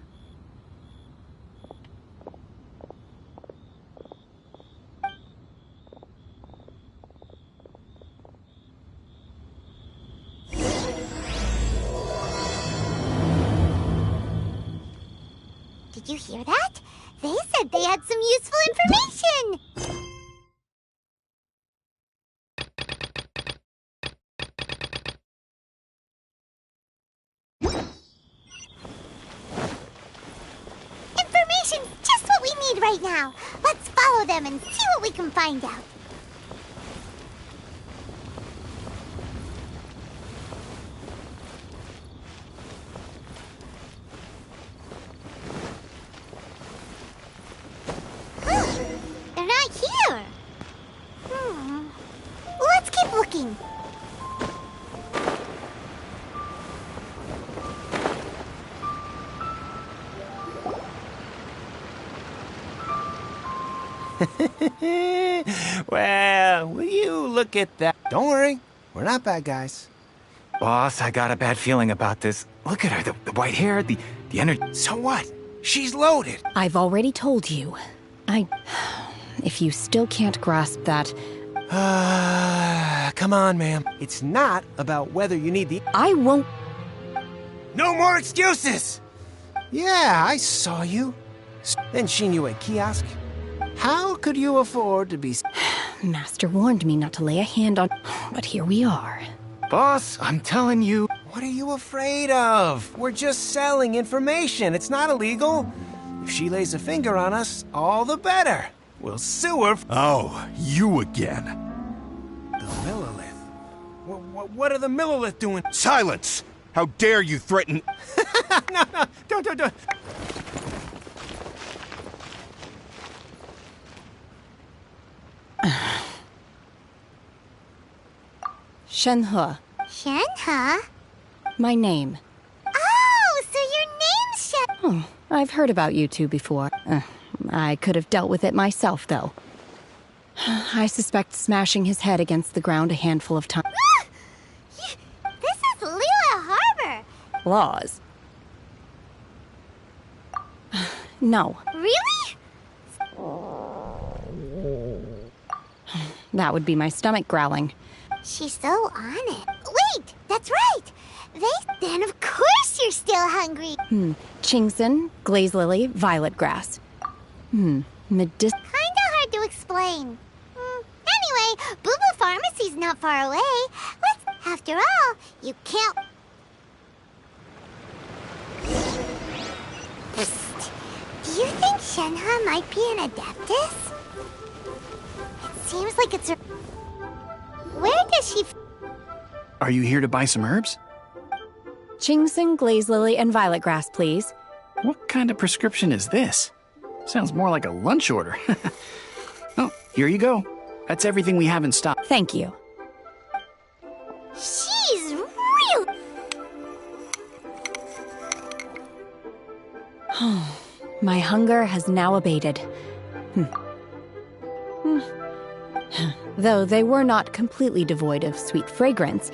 Did you hear that? They said they had some useful information! Information's just what we need right now. Let's follow them and see what we can find out. They're not here. Let's keep looking. Well, will you look at that? Don't worry, we're not bad guys. Boss, I got a bad feeling about this. Look at her, the white hair, the energy. So what? She's loaded. I've already told you. If you still can't grasp that... Come on, ma'am. It's not about whether you need the... I won't... No more excuses! Yeah, I saw you. Then Shinue Kiosk. How could you afford to be... Master warned me not to lay a hand on... But here we are. Boss, I'm telling you... What are you afraid of? We're just selling information. It's not illegal. If she lays a finger on us, all the better. We'll sue her. Oh, you again. The Millilith. What are the Millilith doing? Silence! How dare you threaten... No, don't. Shenhe. Shenhe? My name. Oh, so your name's Shen... Oh, I've heard about you two before. I could have dealt with it myself, though. I suspect smashing his head against the ground a handful of times. This is Lila Harbor. Laws. No. Really? That would be my stomach growling. She's so on it. Wait, that's right. Then of course you're still hungry. Chingson, glaze lily, violet grass. Kinda hard to explain. Anyway, Boo Pharmacy's not far away. After all, you can't... Psst. Do you think Shenhe might be an Adeptus? It seems like it's... Where does she... Are you here to buy some herbs? Chingson, glaze lily, and violet grass, please. What kind of prescription is this? Sounds more like a lunch order. Oh, here you go. That's everything we have in stock. Thank you. She's real... My hunger has now abated. Though they were not completely devoid of sweet fragrance,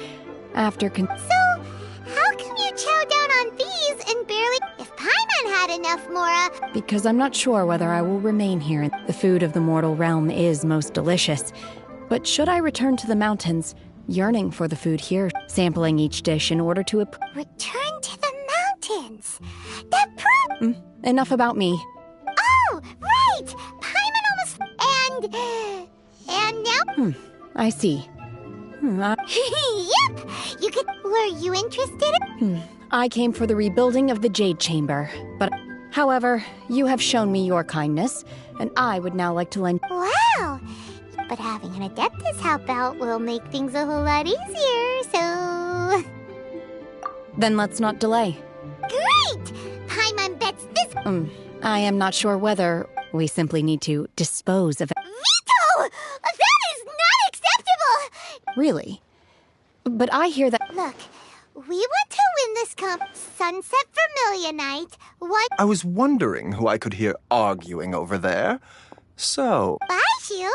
after So, how come you chow down on these and barely... If Paimon had enough, Mora... Because I'm not sure whether I will remain here. The food of the mortal realm is most delicious. But should I return to the mountains, yearning for the food here, sampling each dish in order to... Return to the mountains? Enough about me. Oh, right! Paimon almost... And now... I see. Yep! Were you interested? I came for the rebuilding of the Jade Chamber, but... However, you have shown me your kindness, and I would now like to lend... Wow! But having an Adeptus help out will make things a whole lot easier, so... Then let's not delay. Great! Paimon bets this... I am not sure whether we simply need to dispose of it. Veto! That is not acceptable! Really? But I hear that... Look, we want to win this Sunset Vermilionite, what? I was wondering who I could hear arguing over there. So, Baizhu?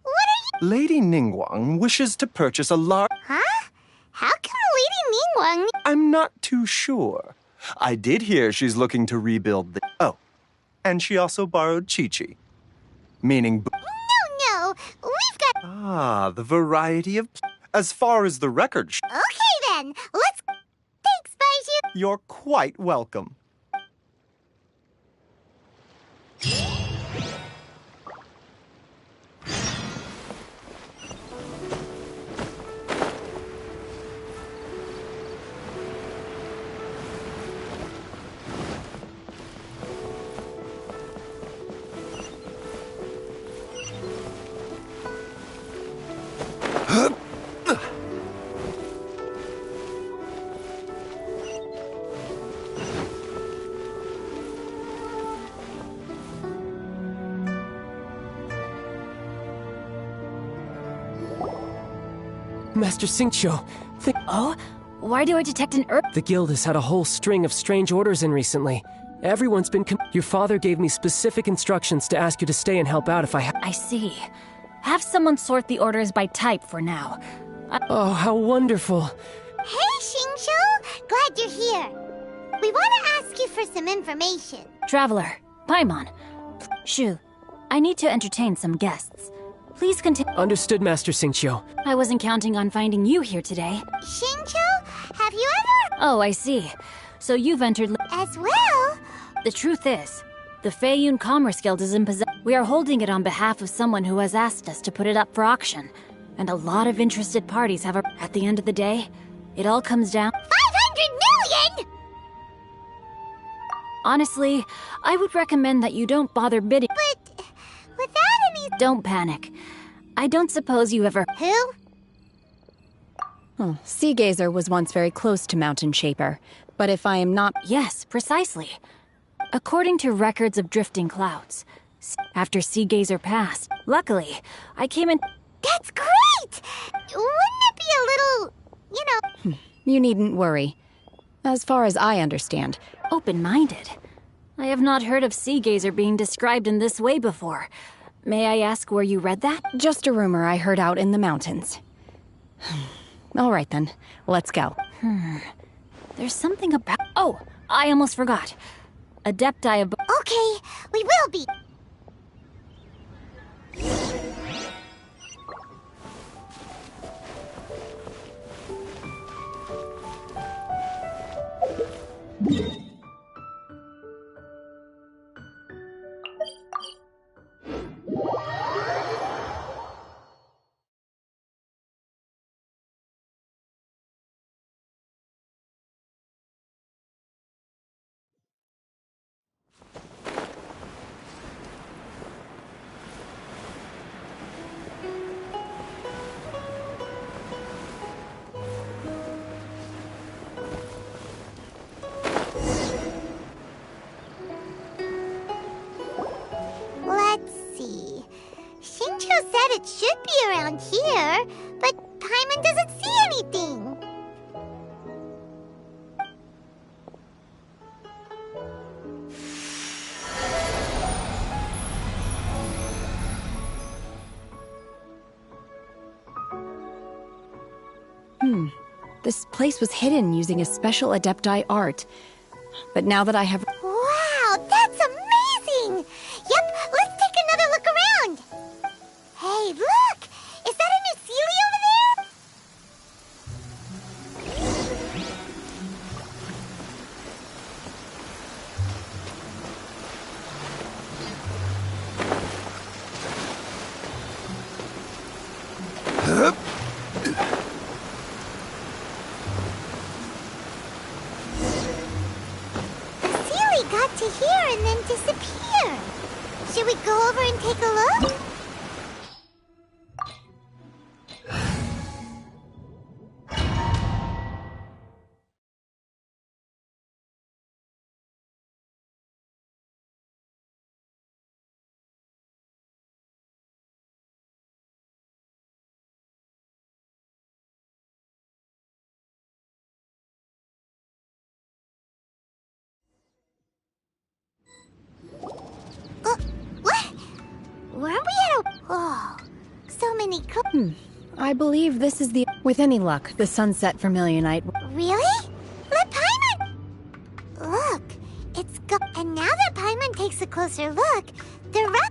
What are you? Lady Ningguang wishes to purchase a large... Huh? How come Lady Ningguang... I'm not too sure. I did hear she's looking to rebuild the... Oh, and she also borrowed Chi-Chi. Meaning... No, we've got... Ah, the variety of... As far as the record... Okay then, let's... Thanks, Baizhu. You're quite welcome. Master Xingqiu, Oh? Why do I detect an herb? The guild has had a whole string of strange orders in recently. Everyone's been Your father gave me specific instructions to ask you to stay and help out if I I see. Have someone sort the orders by type for now. Oh, how wonderful. Hey, Xingqiu! Glad you're here. We want to ask you for some information. Traveler, Paimon, Shu, I need to entertain some guests. Please continue. Understood, Master Xingqiu. I wasn't counting on finding you here today. Xingqiu, have you ever... Oh, I see. So you've entered... As well? The truth is, the Feiyun Commerce Guild is in possession. We are holding it on behalf of someone who has asked us to put it up for auction. And a lot of interested parties have... At the end of the day, it all comes down... 500 million?! Honestly, I would recommend that you don't bother bidding. But... without any... Don't panic. I don't suppose you ever... Who? Oh, Seagazer was once very close to Mountain Shaper, but if I am not... Yes, precisely. According to records of drifting clouds, after Seagazer passed, luckily, I came in... That's great! Wouldn't it be a little... you know... You needn't worry. As far as I understand... Open-minded. I have not heard of Seagazer being described in this way before. May I ask where you read that? Just a rumor I heard out in the mountains. All right then, let's go. There's something about... Oh, I almost forgot. Adepti of... Okay, we will be... Let's see. Xingqiu said it should be around here, but Paimon doesn't see anything. This place was hidden using a special Adepti art. But now that I have... Wow, that's amazing! Yep, let's take another look around. Hey, look! Is that a new Seelie over there? Got to here and then disappear. Should we go over and take a look? weren't we at a... Oh, so many... I believe this is the... With any luck, the sunset vermilionite... Really? Let Paimon... Look, it's go... And now that Paimon takes a closer look,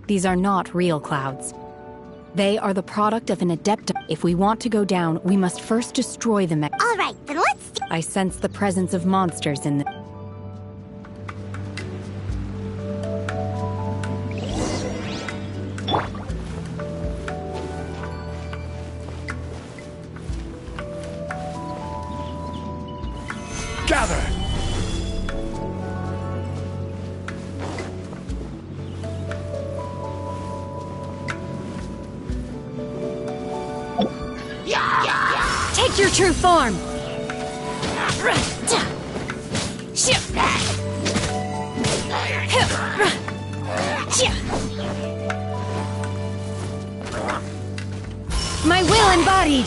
These are not real clouds. They are the product of an adept. If we want to go down, we must first destroy the mech. All right, then let's... I sense the presence of monsters in the... Gather! Take your true form! My will embodied!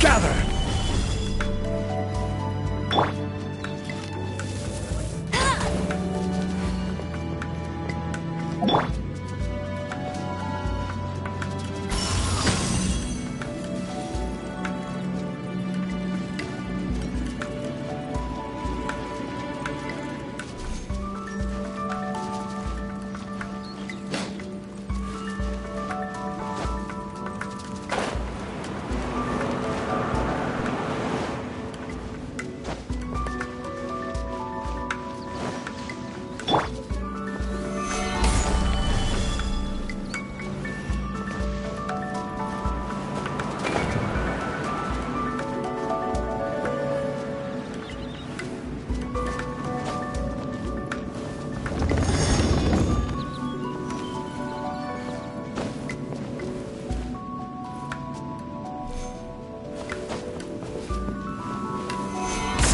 Gather!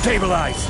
Stabilize!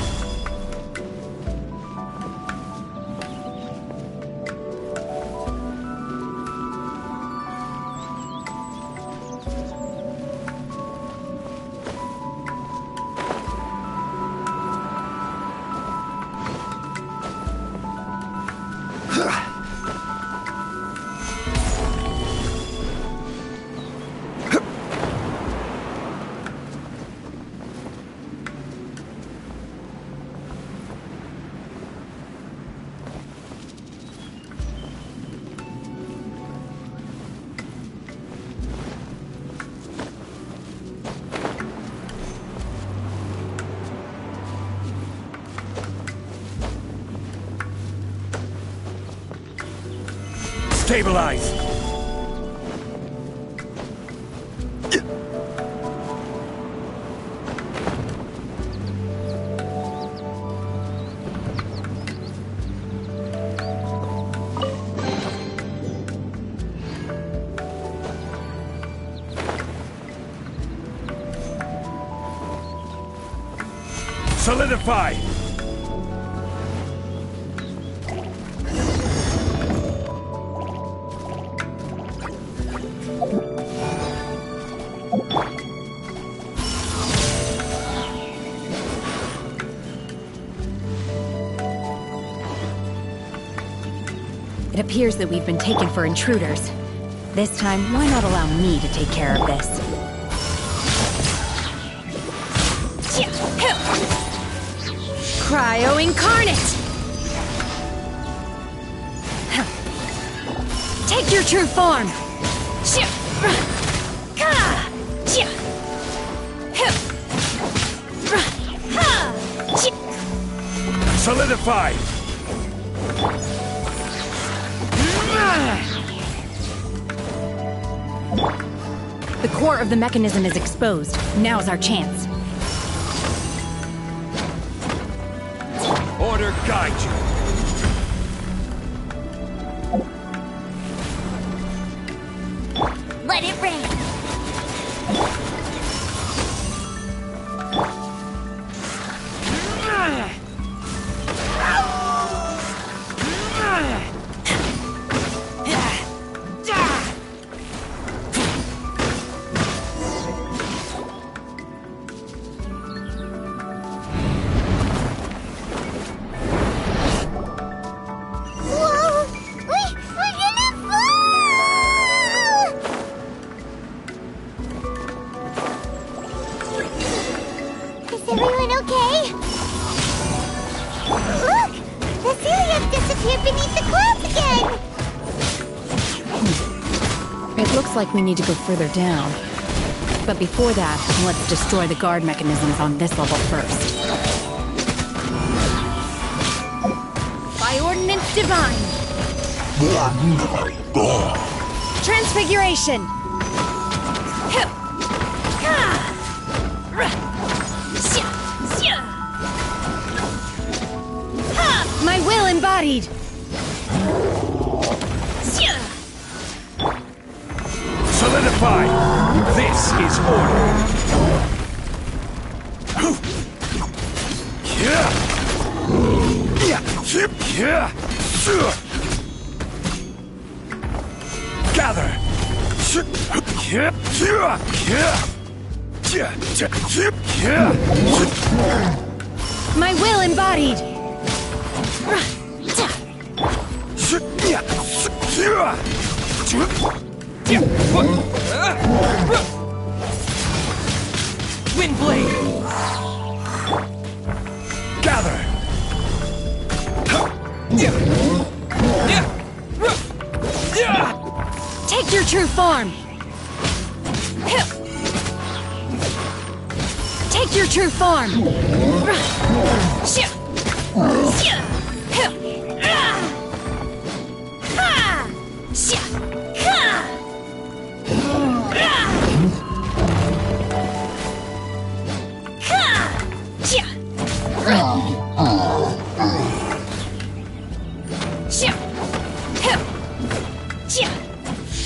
Stabilize! Solidify! It appears that we've been taken for intruders. This time, why not allow me to take care of this? Cryo Incarnate! Take your true form! Solidify! The core of the mechanism is exposed. Now's our chance. Order guide you. Let it rain. beneath the clouds again! It looks like we need to go further down. But before that, let's destroy the guard mechanisms on this level first. By Ordinance Divine! Transfiguration! My will embodied! Solidify! This is order! Gather! My will embodied! Windblade! Gather! Take your true form! Take your true form!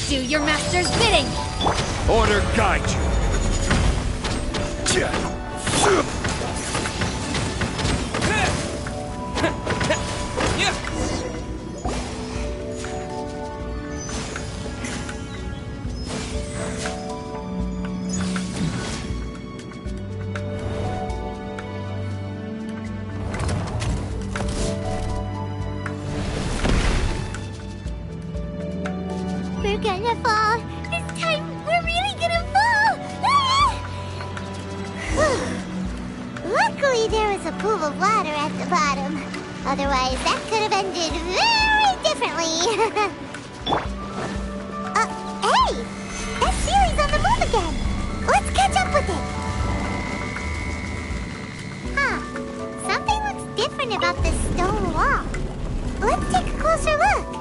Do your master's bidding! Order guide you! We're gonna fall. This time, we're really gonna fall. Luckily, there was a pool of water at the bottom. Otherwise, that could have ended very differently. Hey! That Siri's on the move again. Let's catch up with it. Huh. Something looks different about this stone wall. Let's take a closer look.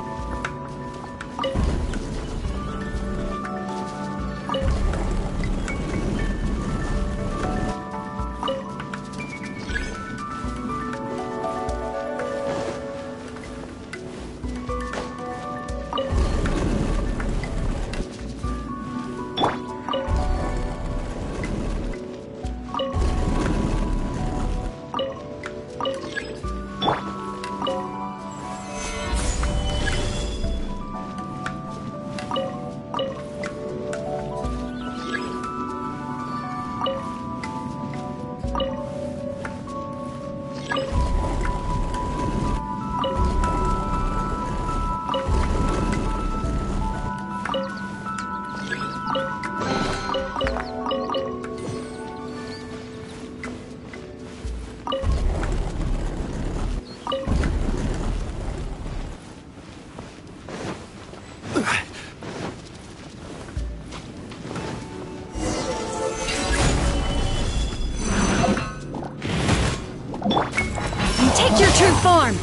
Take your true form!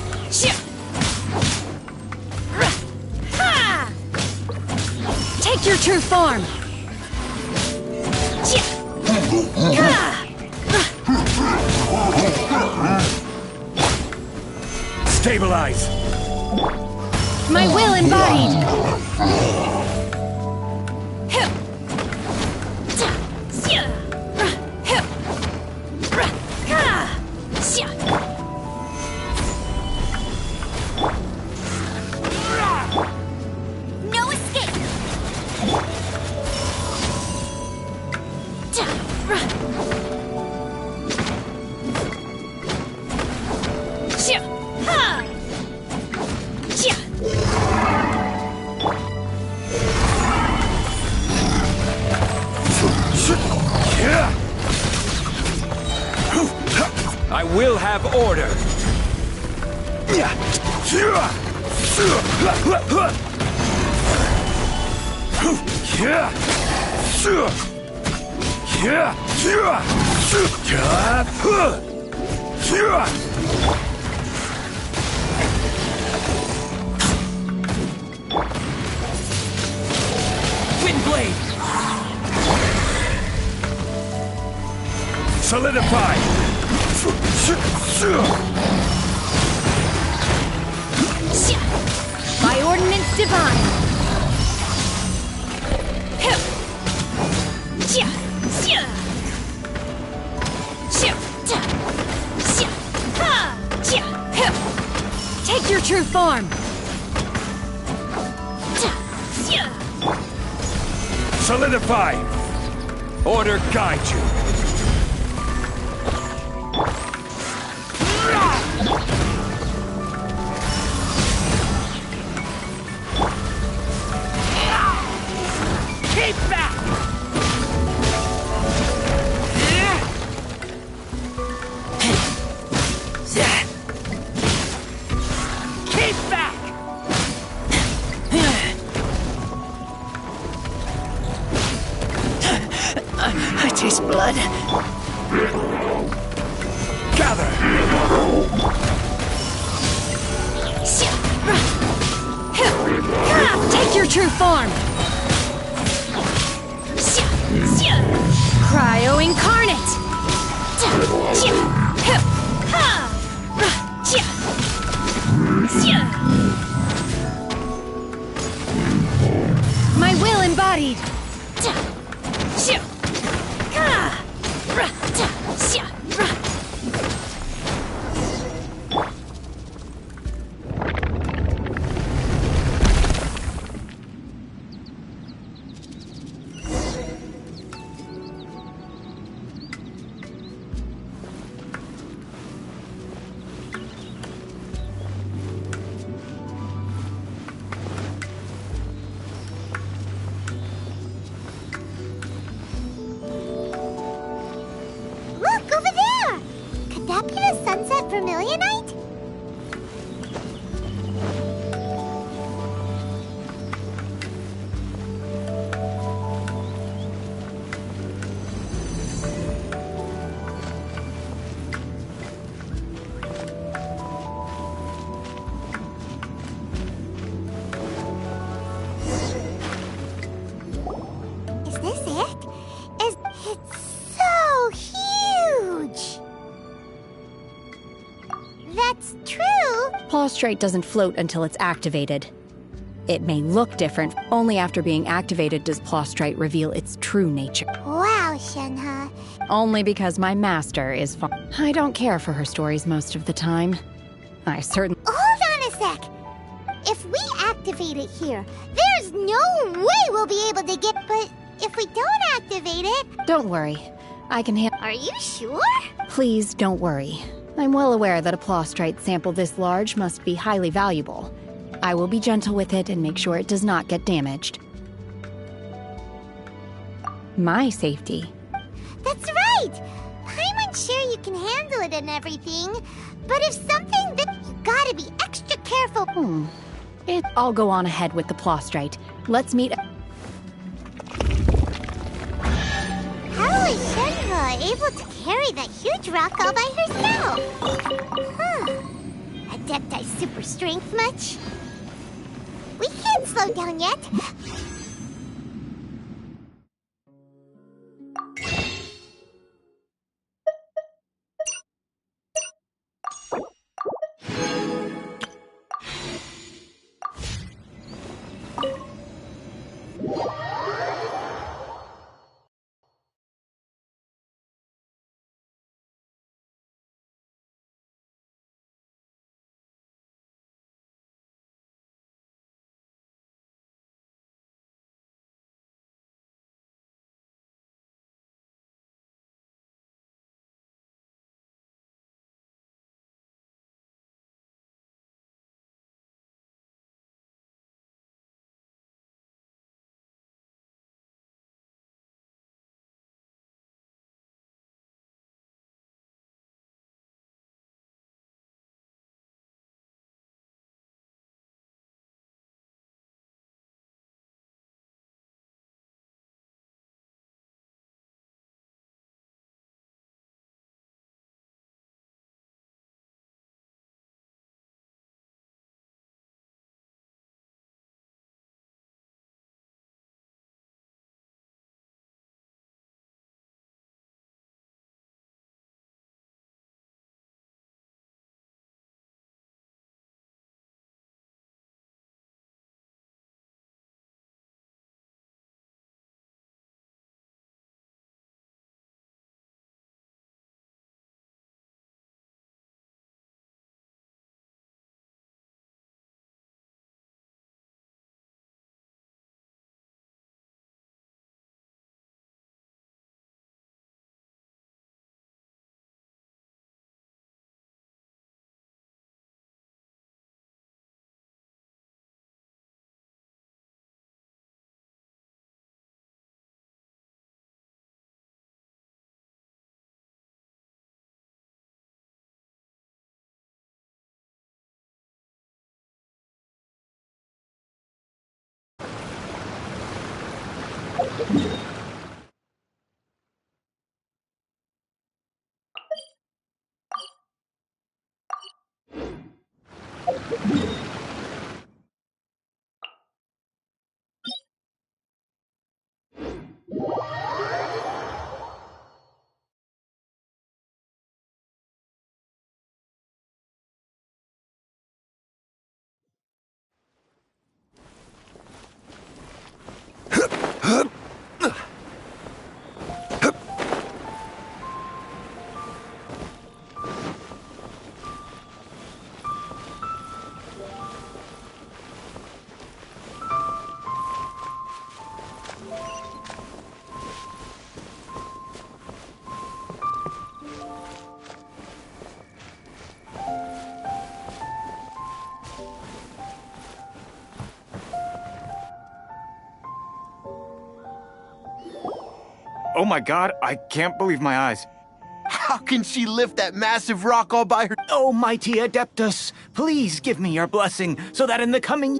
Take your true form! Stabilize! My will embodied! No escape! I will have order! Windblade! Solidify! By ordinance divine! Take your true form! Solidify! Order guide you! Keep back! Keep back! I taste blood. Gather! Take your true form! Cryo incarnate! My will embodied! Look, over there! Could that be the Sunset Vermilionite? Is this it? It's so huge! That's true! Plaustrite doesn't float until it's activated. It may look different. Only after being activated does Plaustrite reveal its true nature. Wow, Shenhe. Only because my master is I don't care for her stories most of the time. I certainly... Hold on a sec! If we activate it here, there's no way we'll be able to get... But if we don't activate it... Don't worry. I can handle... Are you sure? Please don't worry. I'm well aware that a Plaustrite sample this large must be highly valuable. I will be gentle with it and make sure it does not get damaged. My safety. That's right! Paimon's sure you can handle it and everything, but if something that... You gotta be extra careful. I'll go on ahead with the Plaustrite. Let's meet... How is Shenhe able to carry that huge rock all by herself? Huh. Adepti super strength much? We can't slow down yet. Oh my god, I can't believe my eyes. How can she lift that massive rock all by her? Oh, mighty Adeptus, please give me your blessing so that in the coming...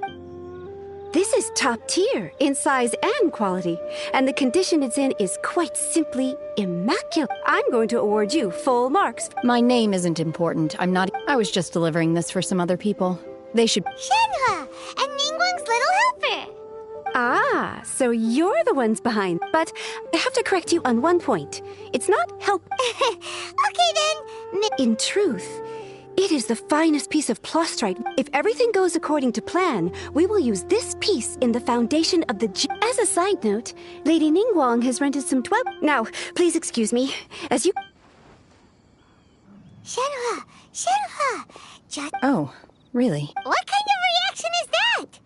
This is top tier in size and quality, and the condition it's in is quite simply immaculate. I'm going to award you full marks. My name isn't important. I was just delivering this for some other people. They should... Shenhe! And Ningguang's little helper! Ah, so you're the ones behind. But I have to correct you on one point. It's not help. Okay then. In truth, it is the finest piece of plustrite. If everything goes according to plan, we will use this piece in the foundation of the As a side note, Lady Ningguang has rented some Now, please excuse me, as you... Shenhe! Shenhe! Just... Oh, really? What kind of reaction is that?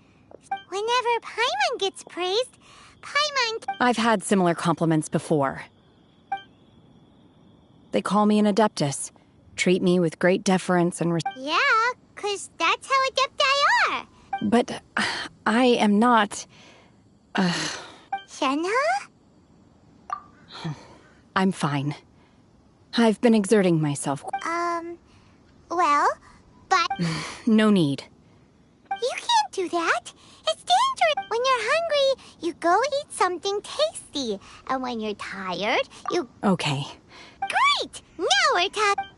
Whenever Paimon gets praised, Paimon... I've had similar compliments before. They call me an Adeptus, treat me with great deference and Yeah, 'cause that's how Adepti are. But I am not... Shenhe? I'm fine. I've been exerting myself. Well, but... No need. You can't do that. It's dangerous. When you're hungry, you go eat something tasty. And when you're tired, you... Okay. Great! Now we're talking...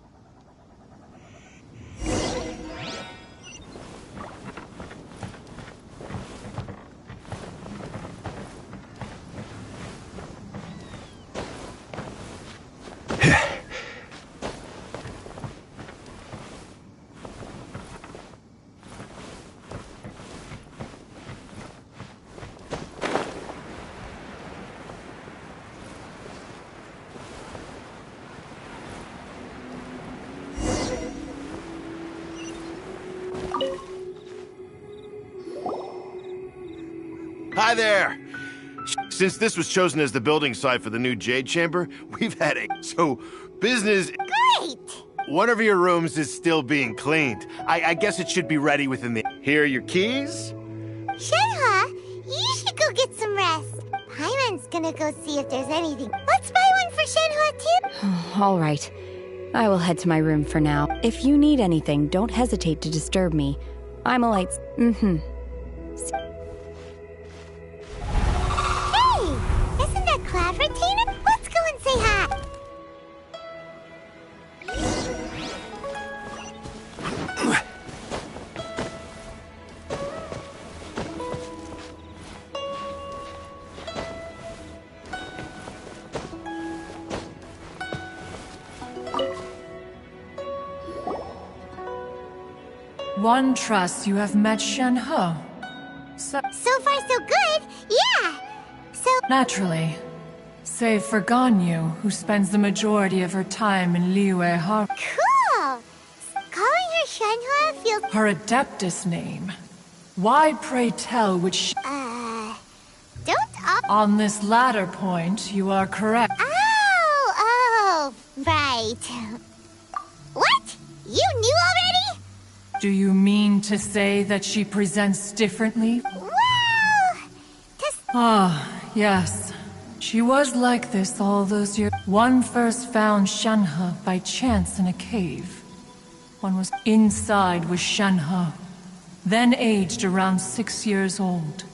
Hi there! Since this was chosen as the building site for the new Jade Chamber, we've had business... Great! One of your rooms is still being cleaned. I guess it should be ready within the... Here are your keys? Shenhe, you should go get some rest. Paimon's gonna go see if there's anything. Let's buy one for Shenhe, too. All right. I will head to my room for now. If you need anything, don't hesitate to disturb me. I'm a light... Hey! Isn't that Cloud Retainer? Let's go and say hi. One trusts you have met Shenhe. So far, so good. Yeah. So Naturally. Save for Ganyu, who spends the majority of her time in Liyue Harbor. cool. Calling her Shenhe feels... Her Adeptus name. Why, pray tell, which... Don't up... On this latter point, you are correct. Oh, right. What? You knew already? Do you mean to say that she presents differently? Well... Ah, yes. She was like this all those years. One first found Shenhe by chance in a cave. One was inside was Shenhe, then aged around 6 years old.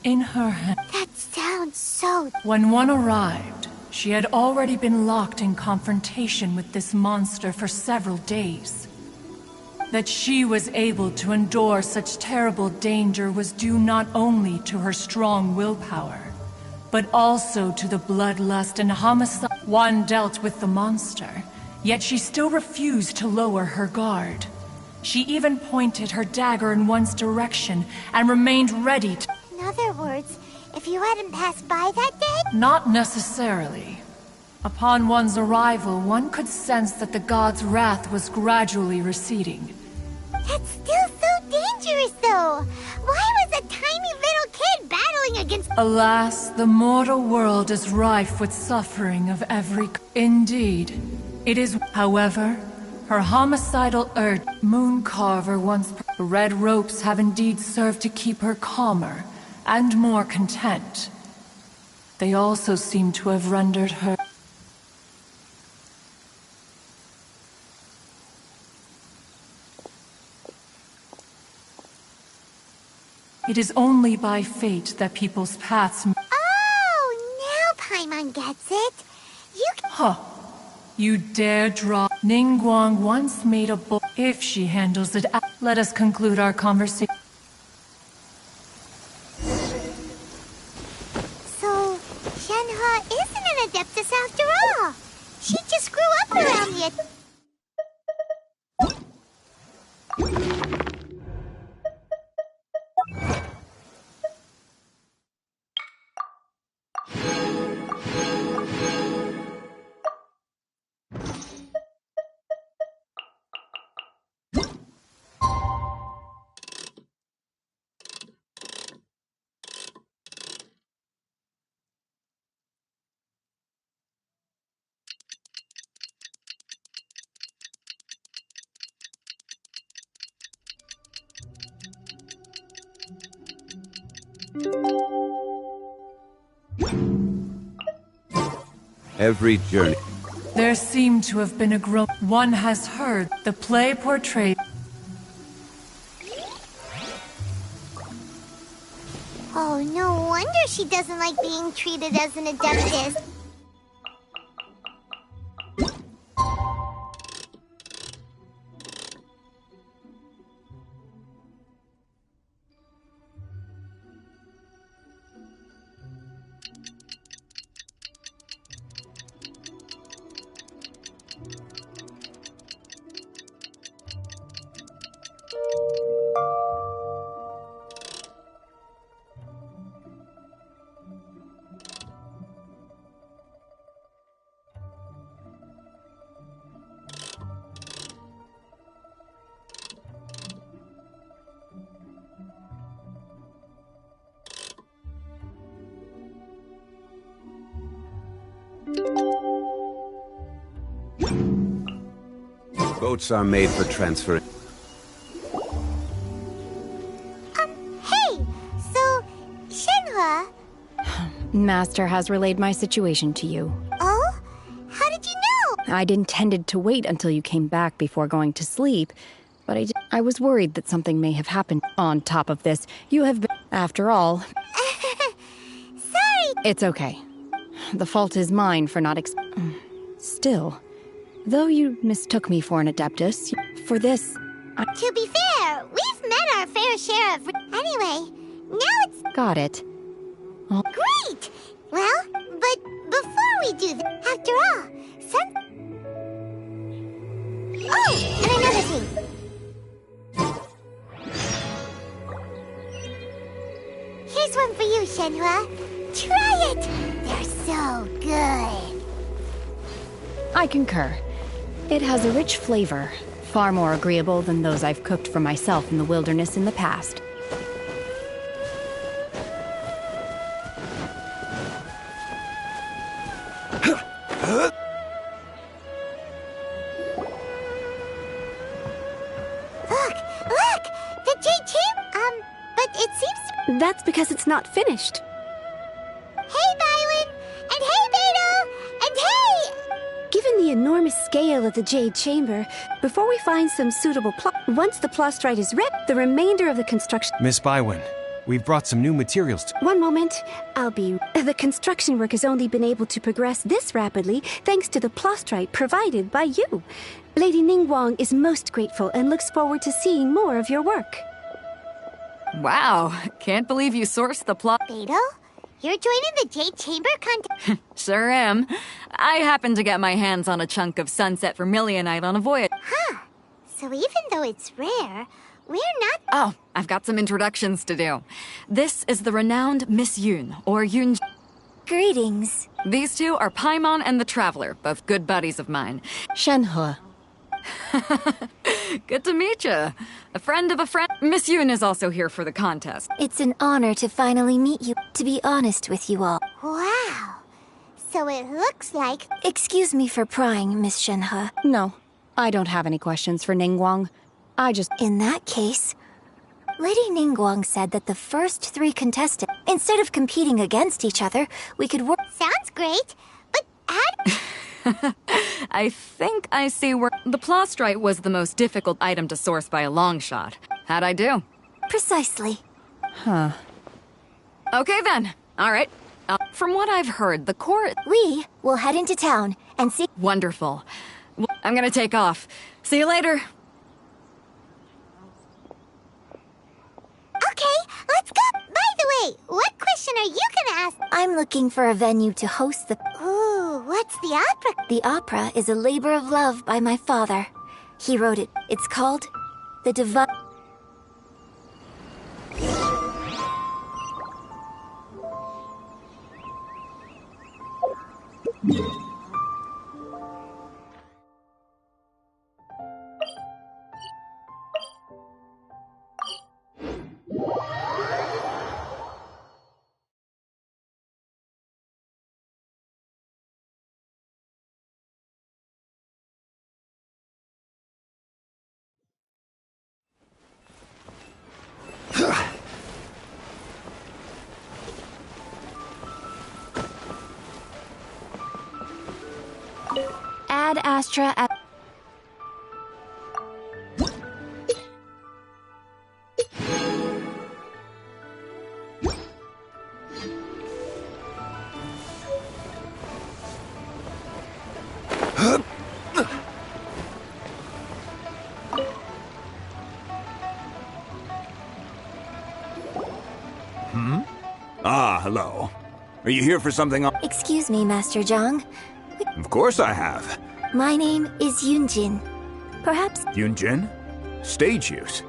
In her hand. That sounds so... When one arrived, she had already been locked in confrontation with this monster for several days. That she was able to endure such terrible danger was due not only to her strong willpower, but also to the bloodlust and homicide one dealt with the monster, yet she still refused to lower her guard. She even pointed her dagger in one's direction and remained ready to— In other words, if you hadn't passed by that day? Not necessarily. Upon one's arrival, one could sense that the god's wrath was gradually receding. That's still so dangerous, though. Why was a tiny little kid battling against— Alas, the mortal world is rife with suffering of every— Indeed, it is. However, her homicidal urge, Mooncarver once— The red ropes have indeed served to keep her calmer and more content. They also seem to have rendered her— It is only by fate that people's paths— Oh, now Paimon gets it. You can— Huh. You dare draw— Ningguang once made a book. If she handles it out, let us conclude our conversation. So, Shenhe isn't an Adeptus after all. She just grew up around the— Every journey. There seemed to have been a growth. One has heard the play portrayed. Oh, no wonder she doesn't like being treated as an Adeptus. Boats are made for transferring. Hey! So, Shenhe— Master has relayed my situation to you. Oh? How did you know? I'd intended to wait until you came back before going to sleep, but I was worried that something may have happened. On top of this, you have been— After all— Sorry! It's okay. The fault is mine for not Still, though you mistook me for an Adeptus, for this— To be fair, we've met our fair share of— Anyway, now it's— Got it. Well, Great! Well, but before we do that, after all, Oh, and another thing. Here's one for you, Shenhe. Try it! They're so good. I concur. It has a rich flavor, far more agreeable than those I've cooked for myself in the wilderness in the past. Look! The Jade Chamber! But it seems... That's because it's not finished. Hey, Bywin! And hey, Beidou! And hey! Given the enormous scale of the Jade Chamber, before we find some suitable once the Plostrite is ready, the remainder of the construction... Miss Bywin, We've brought some new materials to... One moment. I'll be... The construction work has only been able to progress this rapidly thanks to the plastrite provided by you. Lady Ningguang is most grateful and looks forward to seeing more of your work. Wow, can't believe you sourced the plot. Beidou, you're joining the Jade Chamber contest? Sure am. I happened to get my hands on a chunk of sunset vermilionite on a voyage. Huh. So even though it's rare, we're not... Oh, I've got some introductions to do. This is the renowned Miss Yun, or Yun... Greetings. These two are Paimon and the Traveler, both good buddies of mine. Shenhe. Good to meet you. A friend of a friend. Miss Yun is also here for the contest. It's an honor to finally meet you, to be honest with you all. Wow. So it looks like... Excuse me for prying, Miss Shenhe. No, I don't have any questions for Ningguang. I just... In that case, Lady Ningguang said that the first 3 contestants, instead of competing against each other, we could work... Sounds great, but how... I think I see where... The plastrite was the most difficult item to source by a long shot. How'd I do? Precisely. Huh. Okay then. All right. From what I've heard, the core... We will head into town and see... Wonderful. Well, I'm gonna take off. See you later. Okay, let's go. By the way, what question are you gonna ask? I'm looking for a venue to host the... Ooh, what's the opera? The opera is a labor of love by my father. He wrote it. It's called The Divine... Ad Astra at... Ah, hello. Are you here for something? Excuse me, Master Zhang. Of course I have. My name is Yunjin. Perhaps... Yunjin? Stage use.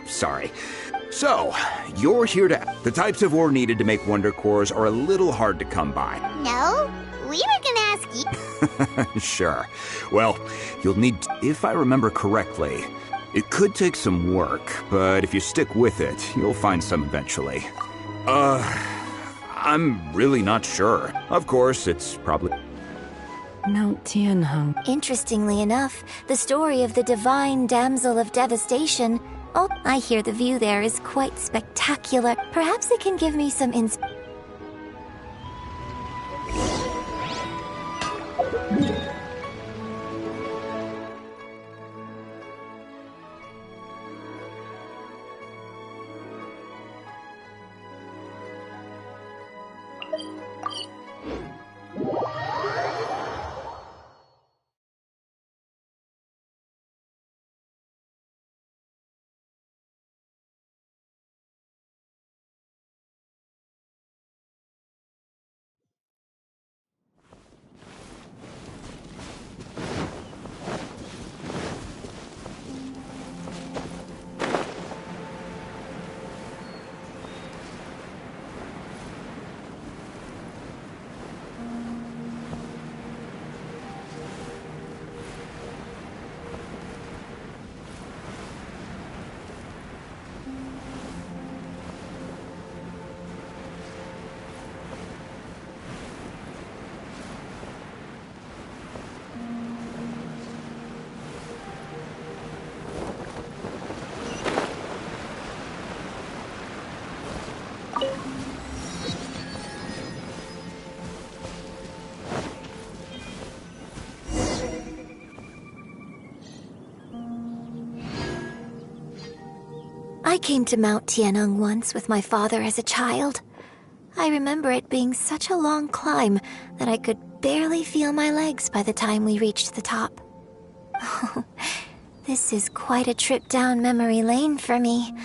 Sorry. So, you're here to... The types of ore needed to make wonder cores are a little hard to come by. No, we were gonna ask you... Sure. Well, you'll need... If I remember correctly, it could take some work, but if you stick with it, you'll find some eventually. I'm really not sure. Of course, it's probably... Mount Tianheng. Interestingly enough, the story of the divine damsel of devastation... Oh, I hear the view there is quite spectacular. Perhaps it can give me some inspiration. came to Mount Tianeng once with my father as a child. I remember it being such a long climb that I could barely feel my legs by the time we reached the top. Oh, this is quite a trip down memory lane for me.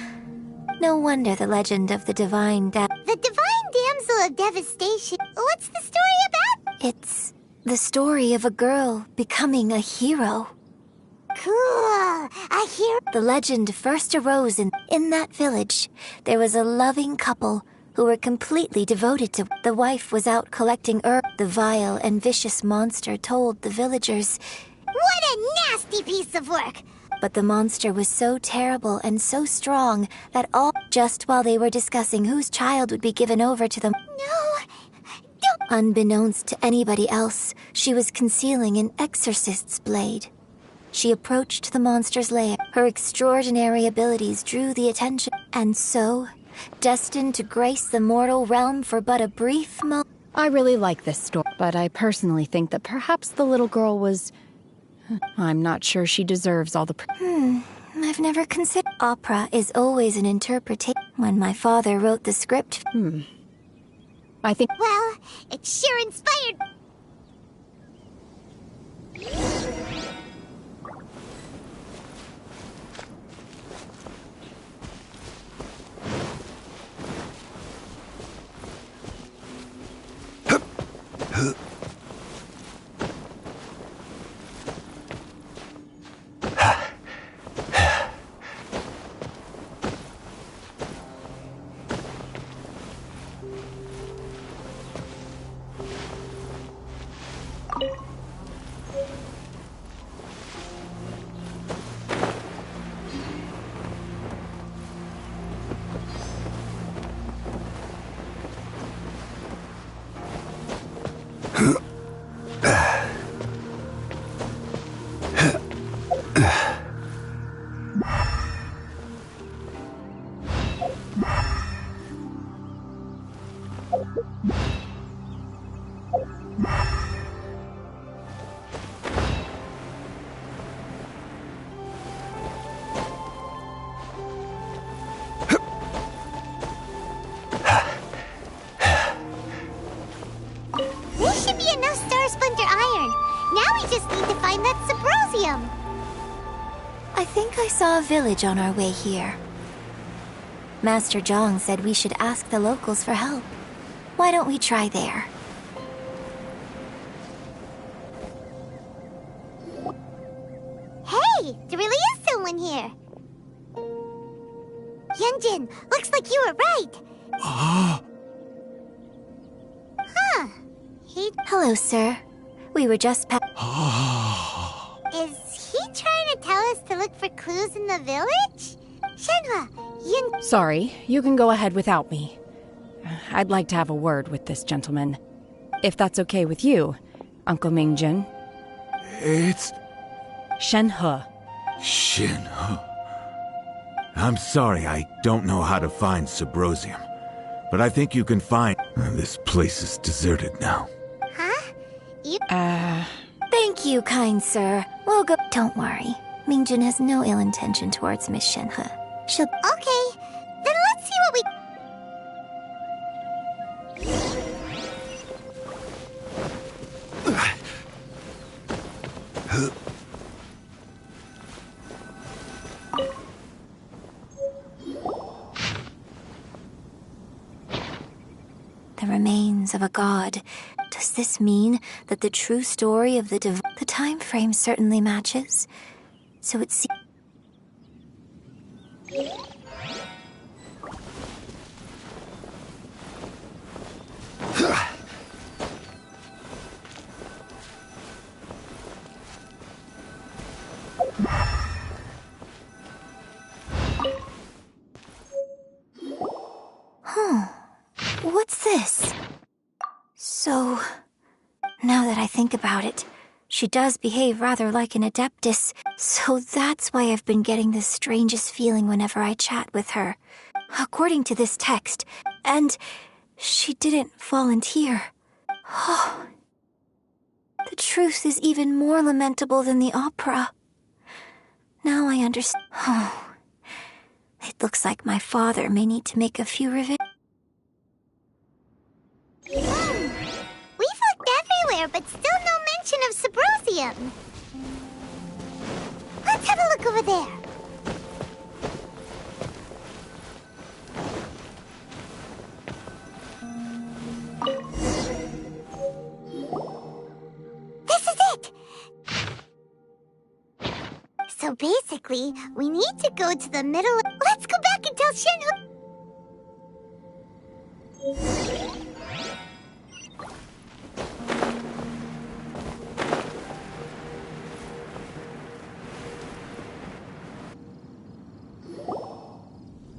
No wonder the legend of the Divine The Divine Damsel of Devastation. What's the story about? It's the story of a girl becoming a hero. Cool. A hero. The legend first arose in that village. There was a loving couple who were completely devoted to. The wife was out collecting herbs. The vile and vicious monster told the villagers, "What a nasty piece of work!" But the monster was so terrible and so strong that just while they were discussing whose child would be given over to them. No! Don't! Unbeknownst to anybody else, she was concealing an exorcist's blade. She approached the monster's lair. Her extraordinary abilities drew the attention, and so, destined to grace the mortal realm for but a brief moment. I really like this story, but I personally think that perhaps the little girl was... I'm not sure she deserves all the... I've never considered... Opera is always an interpretation. When my father wrote the script... I think... Well, it sure inspired... This should be enough Star Splinter iron. Now we just need to find that Subrosium. I think I saw a village on our way here. Master Zhang said we should ask the locals for help. Why don't we try there? Hey, there really is someone here. Yunjin, looks like you were right. Huh. Hello, sir. We were just Is he trying to tell us to look for clues in the village? Shenhua, Yun... Sorry, you can go ahead without me. I'd like to have a word with this gentleman. If that's okay with you, Uncle Mingjin. It's... Shenhe. Shenhe. I'm sorry, I don't know how to find Subrosium. But I think you can find... This place is deserted now. Huh? You... Thank you, kind sir. We'll go... Don't worry. Mingjin has no ill intention towards Miss Shenhe. She'll... Okay, then let's see what we... The remains of a god. Does this mean that the true story of the time frame certainly matches? So it seems... What's this? So, now that I think about it, she does behave rather like an Adeptus, so that's why I've been getting the strangest feeling whenever I chat with her. According to this text, and she didn't volunteer. Oh, the truth is even more lamentable than the opera. Now I understand. Oh, It looks like my father may need to make a few revisions. We've looked everywhere, but still no mention of Subrosium. Let's have a look over there. This is it! So basically, we need to go to the middle of... Let's go back and tell Shenhe...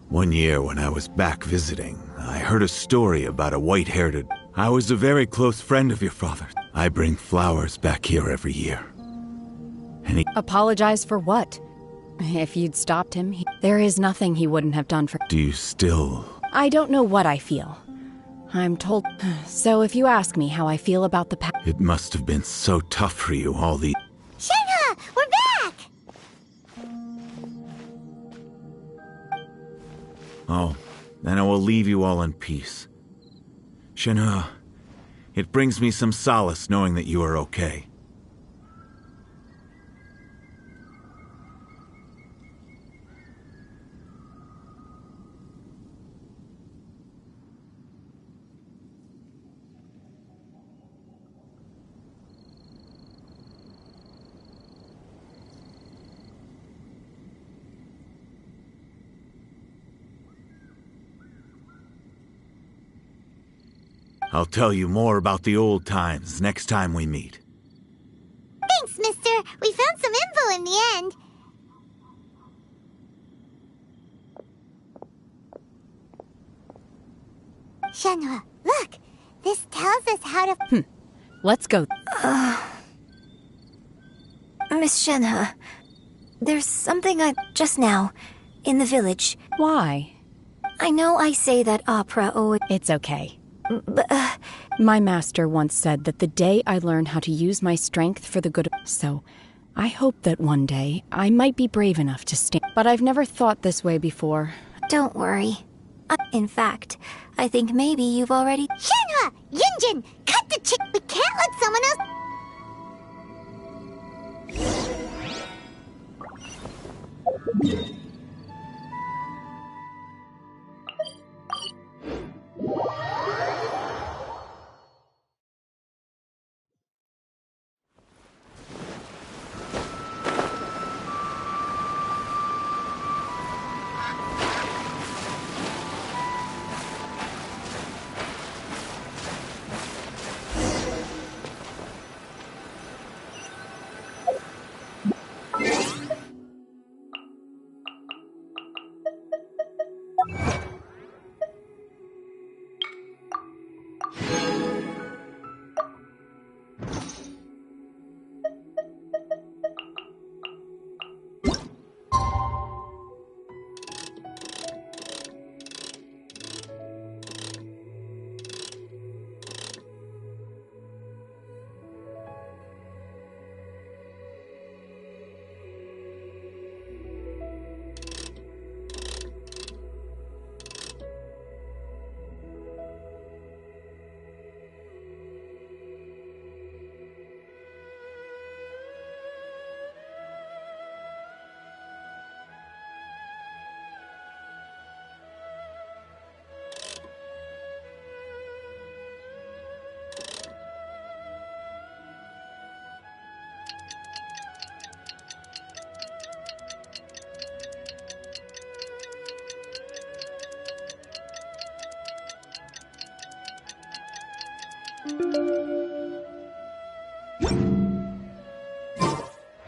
One year when I was back visiting, I heard a story about a white-haired... I was a very close friend of your father. I bring flowers back here every year. And he... Apologize for what? If you'd stopped him, there is nothing he wouldn't have done for... Do you still... I don't know what I feel. I'm told... So if you ask me how I feel about the past... It must have been so tough for you all the... Shenhe! We're back! Oh, then I will leave you all in peace. Shenhe, it brings me some solace knowing that you are okay. I'll tell you more about the old times next time we meet. Thanks, mister. We found some info in the end. Shenhe, look. This tells us how to... Let's go. Miss Shenhe, there's something just now, in the village. Why? I know I say that opera always... It's okay. But, My master once said that the day I learn how to use my strength for the good of... So, I hope that one day I might be brave enough to stand... But I've never thought this way before. Don't worry. In fact, I think maybe you've already... Shenhe! Yunjin! Cut the chick! We can't let someone else...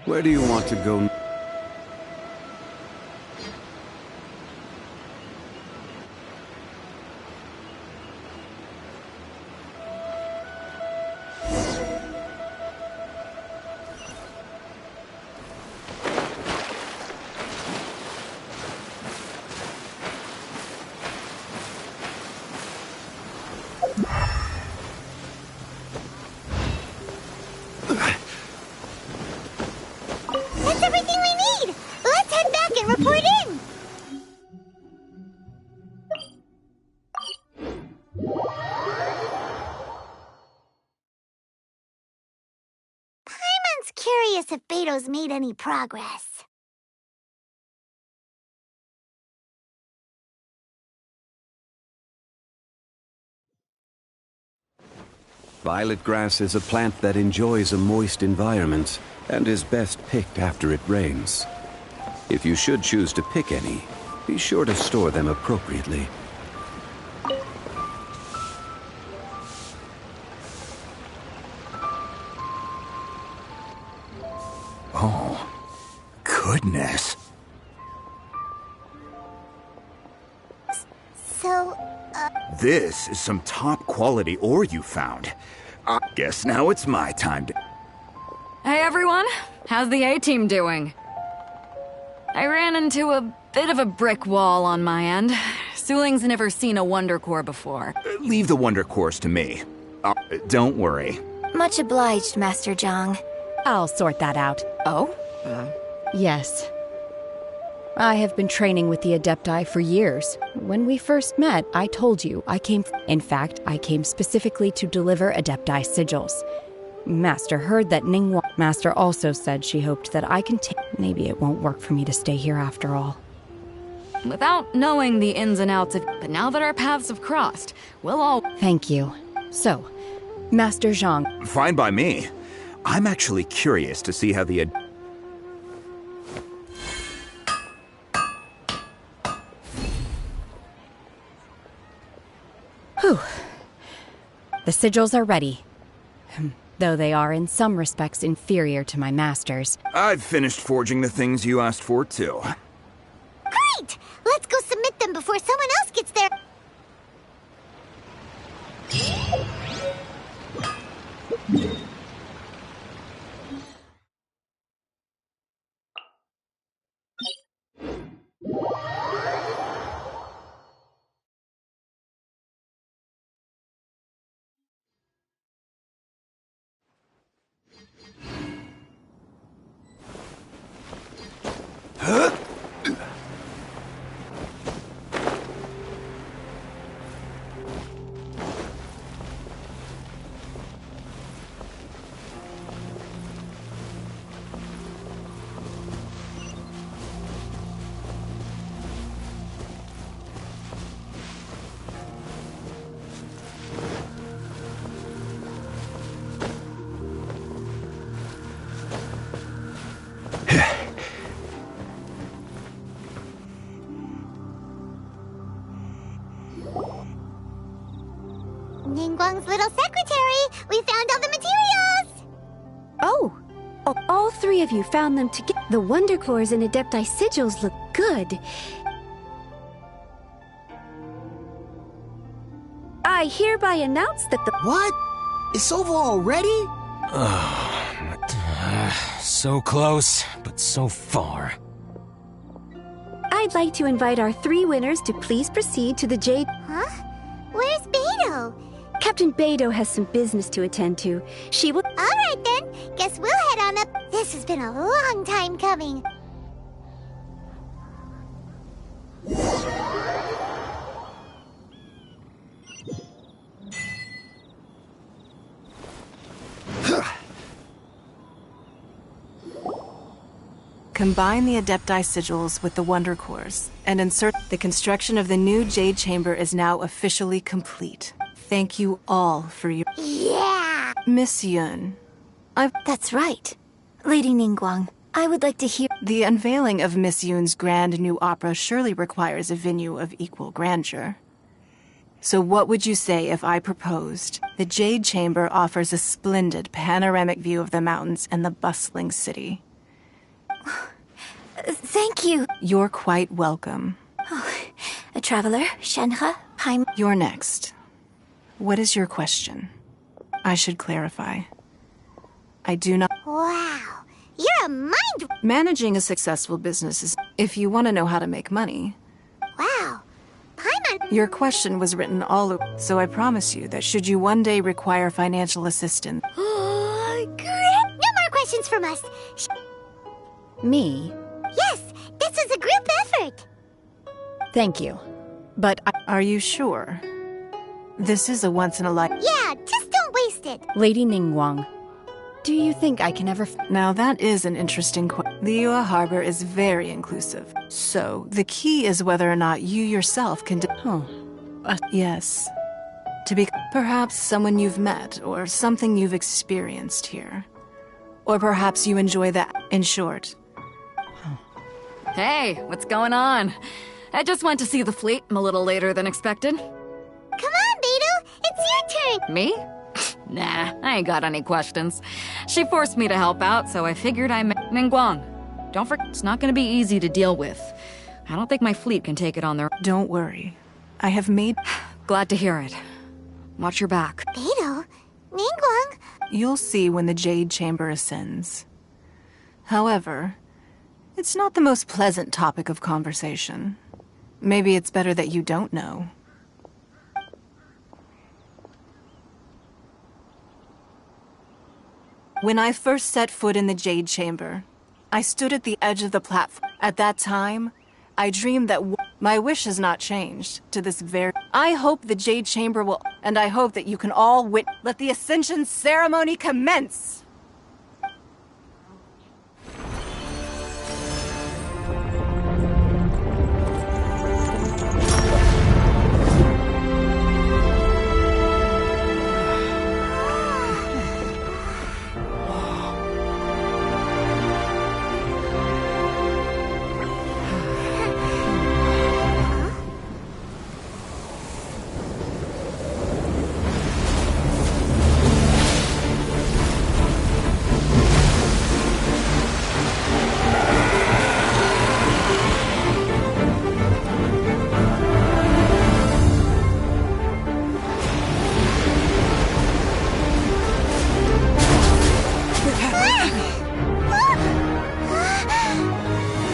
Where do you want to go? That's everything us if Beto's made any progress. Violet grass is a plant that enjoys a moist environment and is best picked after it rains. If you should choose to pick any, be sure to store them appropriately. Oh, goodness. So, This is some top quality ore you found. I guess now it's my time to... Hey everyone, how's the A-team doing? I ran into a bit of a brick wall on my end. Suling's never seen a Wonder Core before. Leave the Wonder Cores to me. Don't worry. Much obliged, Master Zhang. I'll sort that out. Oh? Yes. I have been training with the Adepti for years. When we first met, I told you I came... In fact, I came specifically to deliver Adepti sigils. Master heard that Ningguang... Master also said she hoped that I can take... Maybe it won't work for me to stay here after all. Without knowing the ins and outs of... But now that our paths have crossed, we'll all... Thank you. So, Master Zhang... Fine by me. I'm actually curious to see how the... Whew. The sigils are ready. Though they are in some respects inferior to my master's. I've finished forging the things you asked for, too. great! Let's go submit them before someone else gets there. Ningguang's little secretary! We found all the materials! Oh, all three of you found them together. The Wonder Cores and Adepti sigils look good. I hereby announce that the— What? It's over already? So close, but so far. I'd like to invite our three winners to please proceed to the Jade— Huh? Where's Beto? Captain Beto has some business to attend to. She will— Alright then, guess we'll head on up. This has been a long time coming. Combine the Adepti sigils with the Wonder Cores and insert— The construction of the new Jade Chamber is now officially complete. Thank you all for your— Yeah! Miss Yun, That's right. Lady Ningguang, I would like to hear— The unveiling of Miss Yun's grand new opera surely requires a venue of equal grandeur. So what would you say if I proposed? The Jade Chamber offers a splendid panoramic view of the mountains and the bustling city. Thank you. You're quite welcome. A traveler, Shenhe, Paimon. You're next. What is your question? I should clarify. I do not— Wow, you're a mind— Managing a successful business is— If you want to know how to make money— Wow, Paimon— Your question was written all over, so I promise you that should you one day require financial assistance— Great! No more questions from us. Me? Yes, this is a group effort. Thank you. But Are you sure? This is a once-in-a-life— Yeah, just don't waste it. Lady Ningguang, Do you think I can ever... Now that is an interesting question. Liyue Harbor is very inclusive. So, the key is whether or not you yourself can... Yes. To be perhaps someone you've met, or something you've experienced here. Or perhaps you enjoy that, in short. Hey, what's going on? I just went to see the fleet. I'm a little later than expected. Come on, Beidou! It's your turn! Me? Nah, I ain't got any questions. She forced me to help out, so I figured I met Ningguang. Don't forget, it's not gonna be easy to deal with. I don't think my fleet can take it on their... Don't worry. I have made... Glad to hear it. Watch your back. Beidou? Ningguang? You'll see when the Jade Chamber ascends. However, it's not the most pleasant topic of conversation. Maybe it's better that you don't know. When I first set foot in the Jade Chamber, I stood at the edge of the platform. At that time, I dreamed that my wish has not changed to this very... I hope the Jade Chamber will... And I hope that you can all let the Ascension ceremony commence!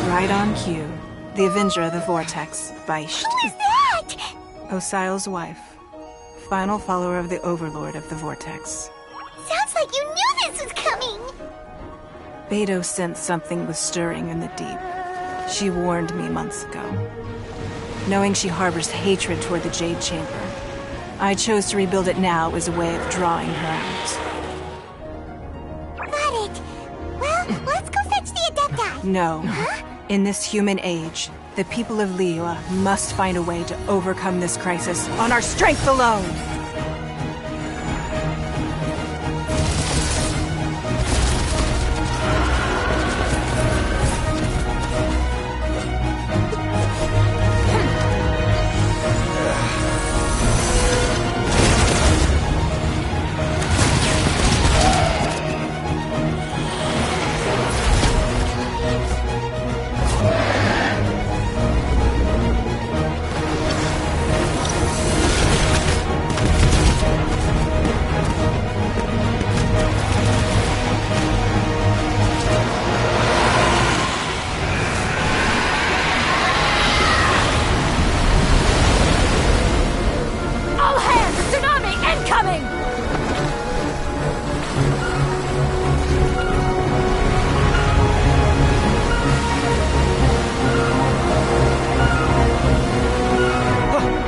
Right on cue. The Avenger of the Vortex by Who is that? Osial's wife. Final follower of the Overlord of the Vortex. Sounds like you knew this was coming! Beidou sensed something was stirring in the deep. She warned me months ago. Knowing she harbors hatred toward the Jade Chamber, I chose to rebuild it now as a way of drawing her out. Got it. Well, let's go fetch the Adepti. No. Huh? In this human age, the people of Liyue must find a way to overcome this crisis on our strength alone!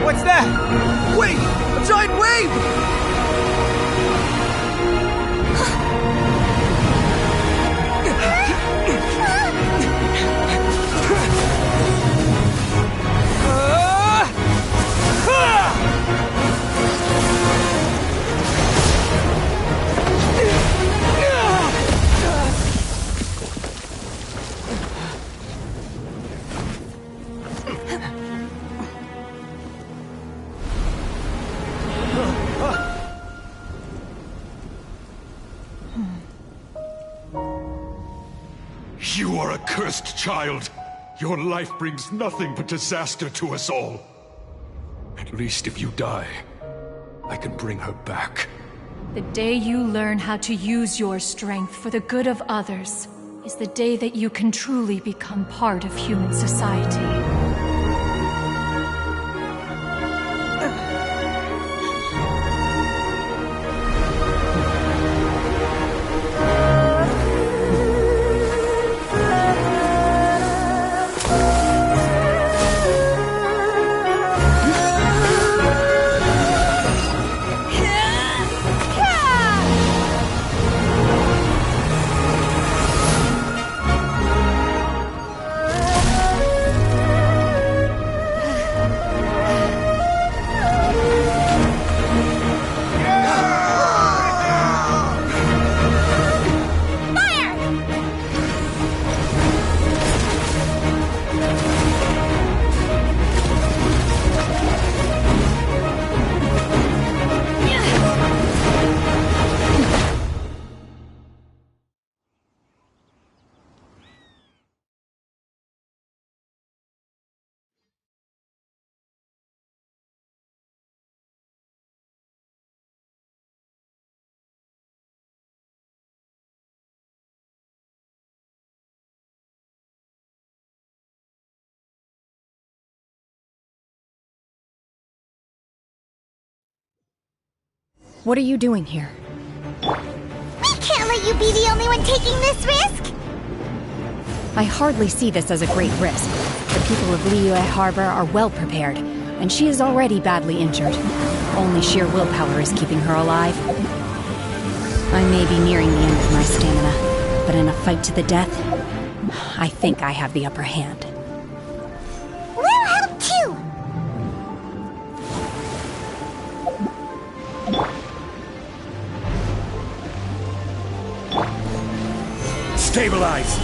What's that? Wait! A giant wave! You are a cursed child. Your life brings nothing but disaster to us all. At least if you die, I can bring her back. The day you learn how to use your strength for the good of others is the day that you can truly become part of human society. What are you doing here? We can't let you be the only one taking this risk! I hardly see this as a great risk. The people of Liyue Harbor are well prepared, and she is already badly injured. Only sheer willpower is keeping her alive. I may be nearing the end of my stamina, but in a fight to the death, I think I have the upper hand. We'll help too! Stabilize!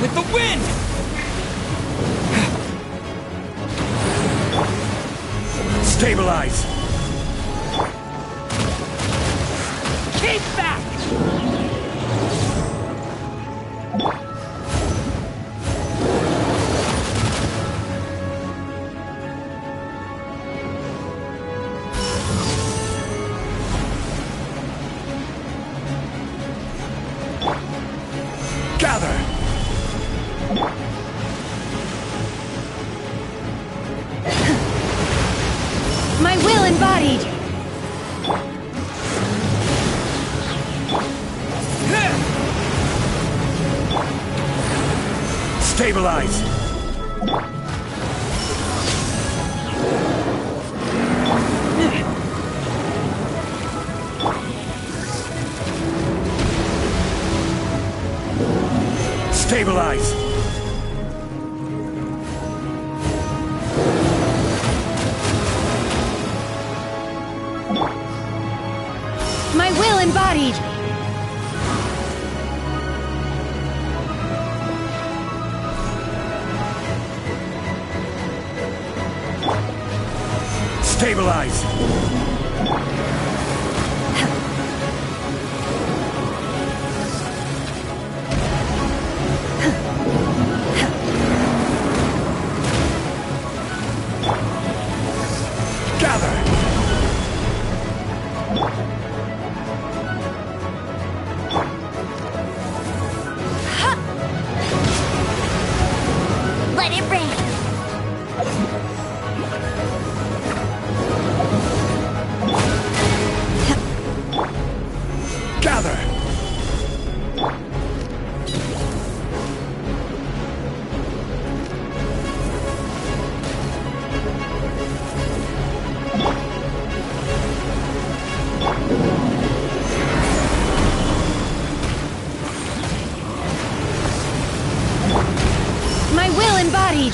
With the wind! Stabilize! Keep back! Gather! My will embodied! Stabilize! Stabilize! My will embodied! Stabilize! Gather! Let it rain! Gather! My will embodied!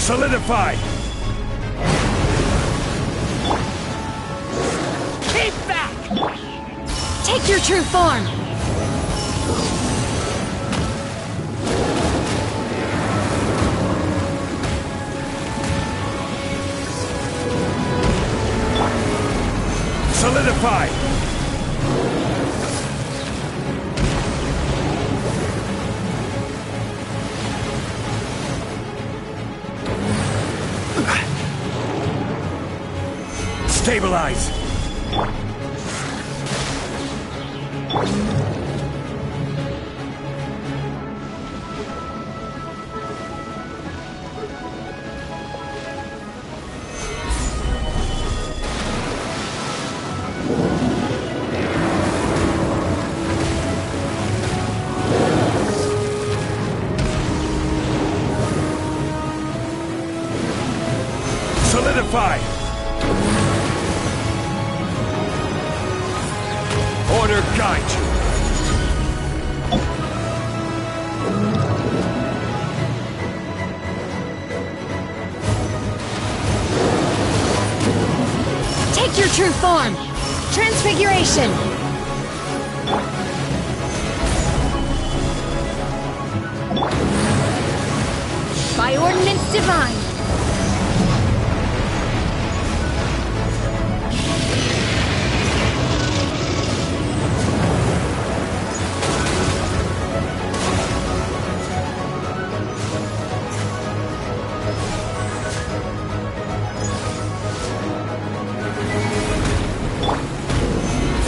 Solidify! Keep back! Take your true form! Solidify! Stabilize! Solidify! Order guide you! true form! Transfiguration! By ordinance divine!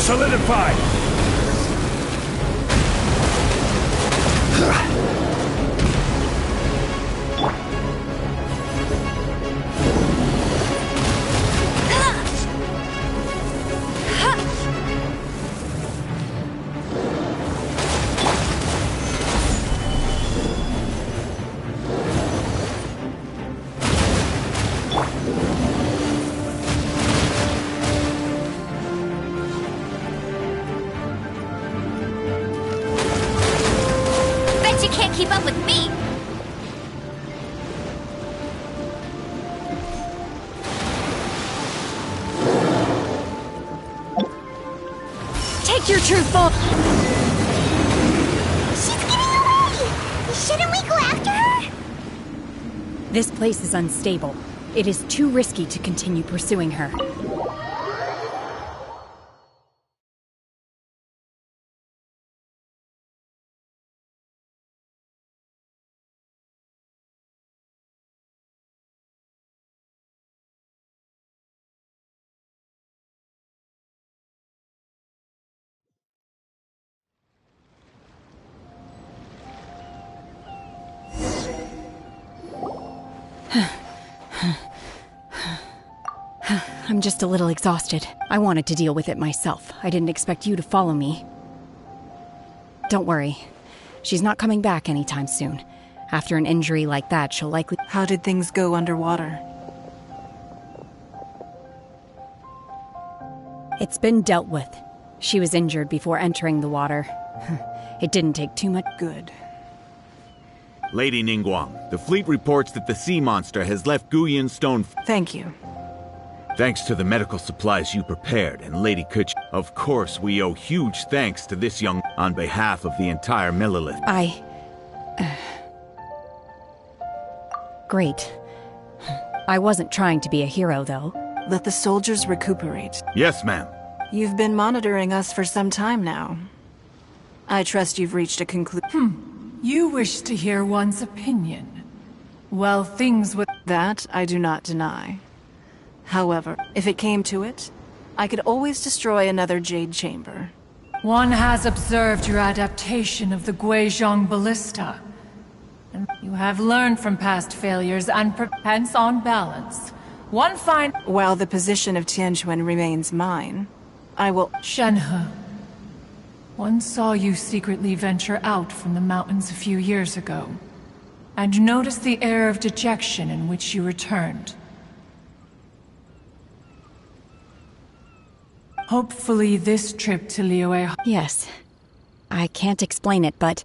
Solidify! Bet you can't keep up with me! Take your true form! She's getting away! Shouldn't we go after her? This place is unstable. It is too risky to continue pursuing her. I'm just a little exhausted. I wanted to deal with it myself. I didn't expect you to follow me. Don't worry. She's not coming back anytime soon. After an injury like that, she'll likely— How did things go underwater? It's been dealt with. She was injured before entering the water. It didn't take too much— Good. Lady Ningguang, the fleet reports that the sea monster has left Guyan Stone. Thank you. Thanks to the medical supplies you prepared and Lady Kuch. Of course, we owe huge thanks to this young on behalf of the entire Millelith. Great. I wasn't trying to be a hero, though. Let the soldiers recuperate. Yes, ma'am. You've been monitoring us for some time now. I trust you've reached a conclusion. You wish to hear one's opinion. Well, things would— That I do not deny. However, if it came to it, I could always destroy another Jade Chamber. One has observed your adaptation of the Guizhong Ballista. And you have learned from past failures and hence on balance. One fine— While the position of Tianquan remains mine, I will— Shenhe. One saw you secretly venture out from the mountains a few years ago, and noticed the air of dejection in which you returned. Hopefully this trip to Liyue— Yes. I can't explain it, but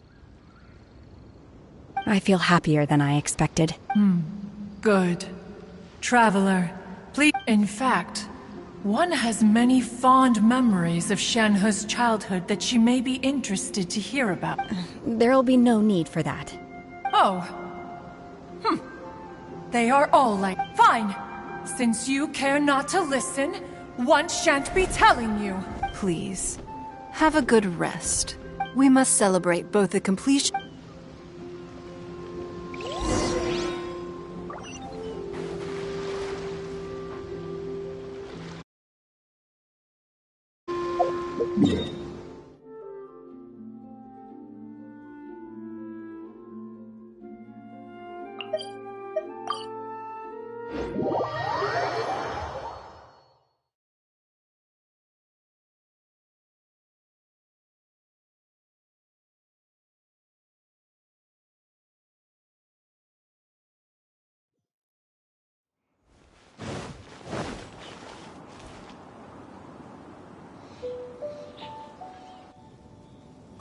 I feel happier than I expected. Good. Traveler, please— In fact, one has many fond memories of Shenhe's childhood that she may be interested to hear about. There'll be no need for that. Oh. They are all like— Fine. Since you care not to listen, one shan't be telling you. Please, have a good rest. We must celebrate both the completion—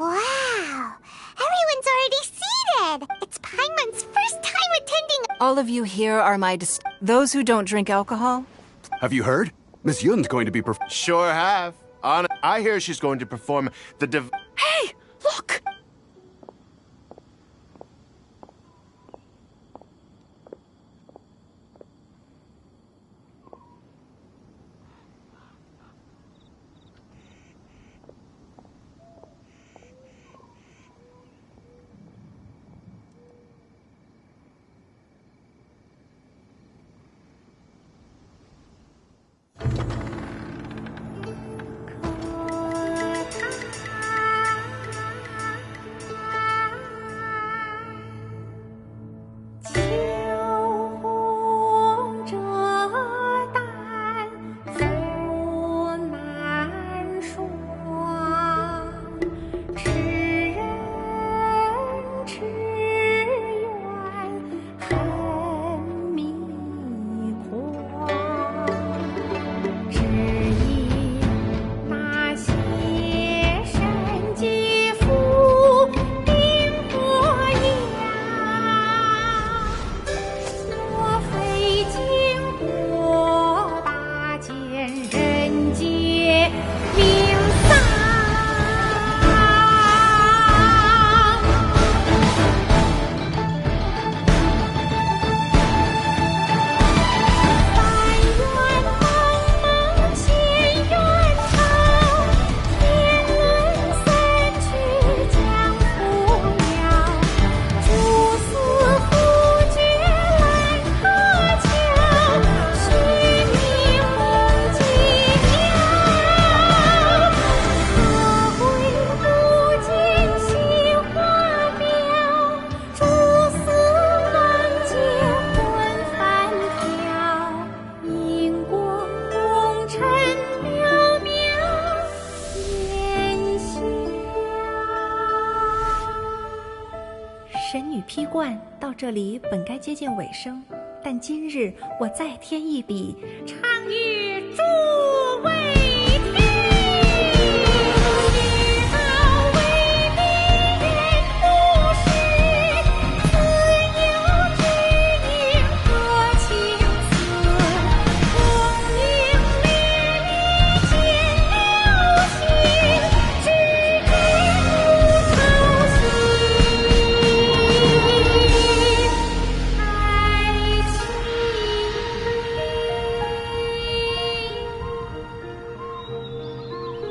Wow! Everyone's already seated! It's Paimon's first time attending— All of you here are my those who don't drink alcohol? Have you heard? Miss Yun's going to be Sure have. I hear she's going to perform the Hey, look!神女披冠到这里本该接近尾声，但今日我再添一笔，唱与诸位听。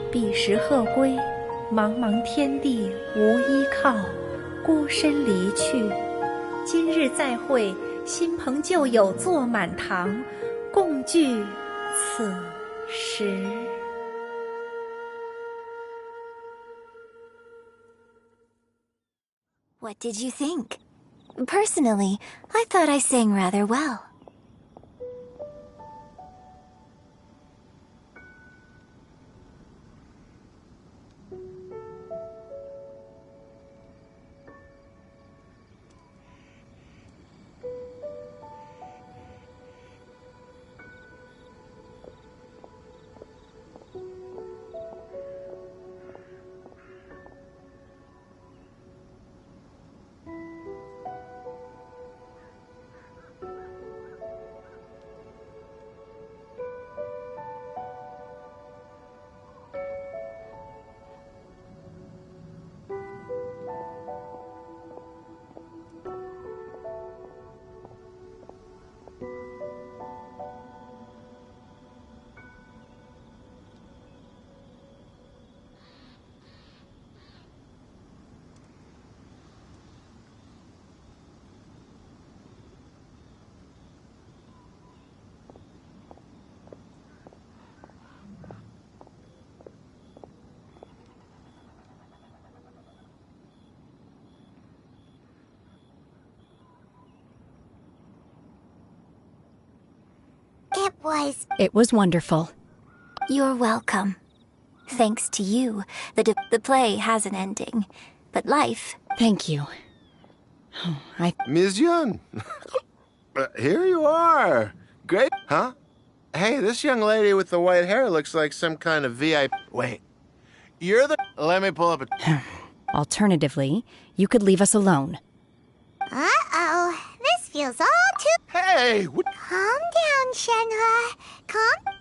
彼时鹤归，茫茫天地无依靠，孤身离去。今日再会，新朋旧友坐满堂，共聚此时。What did you think? Personally, I thought I sang rather well. It was wonderful. You're welcome. Thanks to you, the play has an ending. But life... Thank you. Ms. Yun! Here you are! Great, huh? Hey, this young lady with the white hair looks like some kind of VIP... Wait. You're the... Let me pull up a... Alternatively, you could leave us alone. Uh-oh. This feels all too... Hey! Calm down, Shenhe. Calm...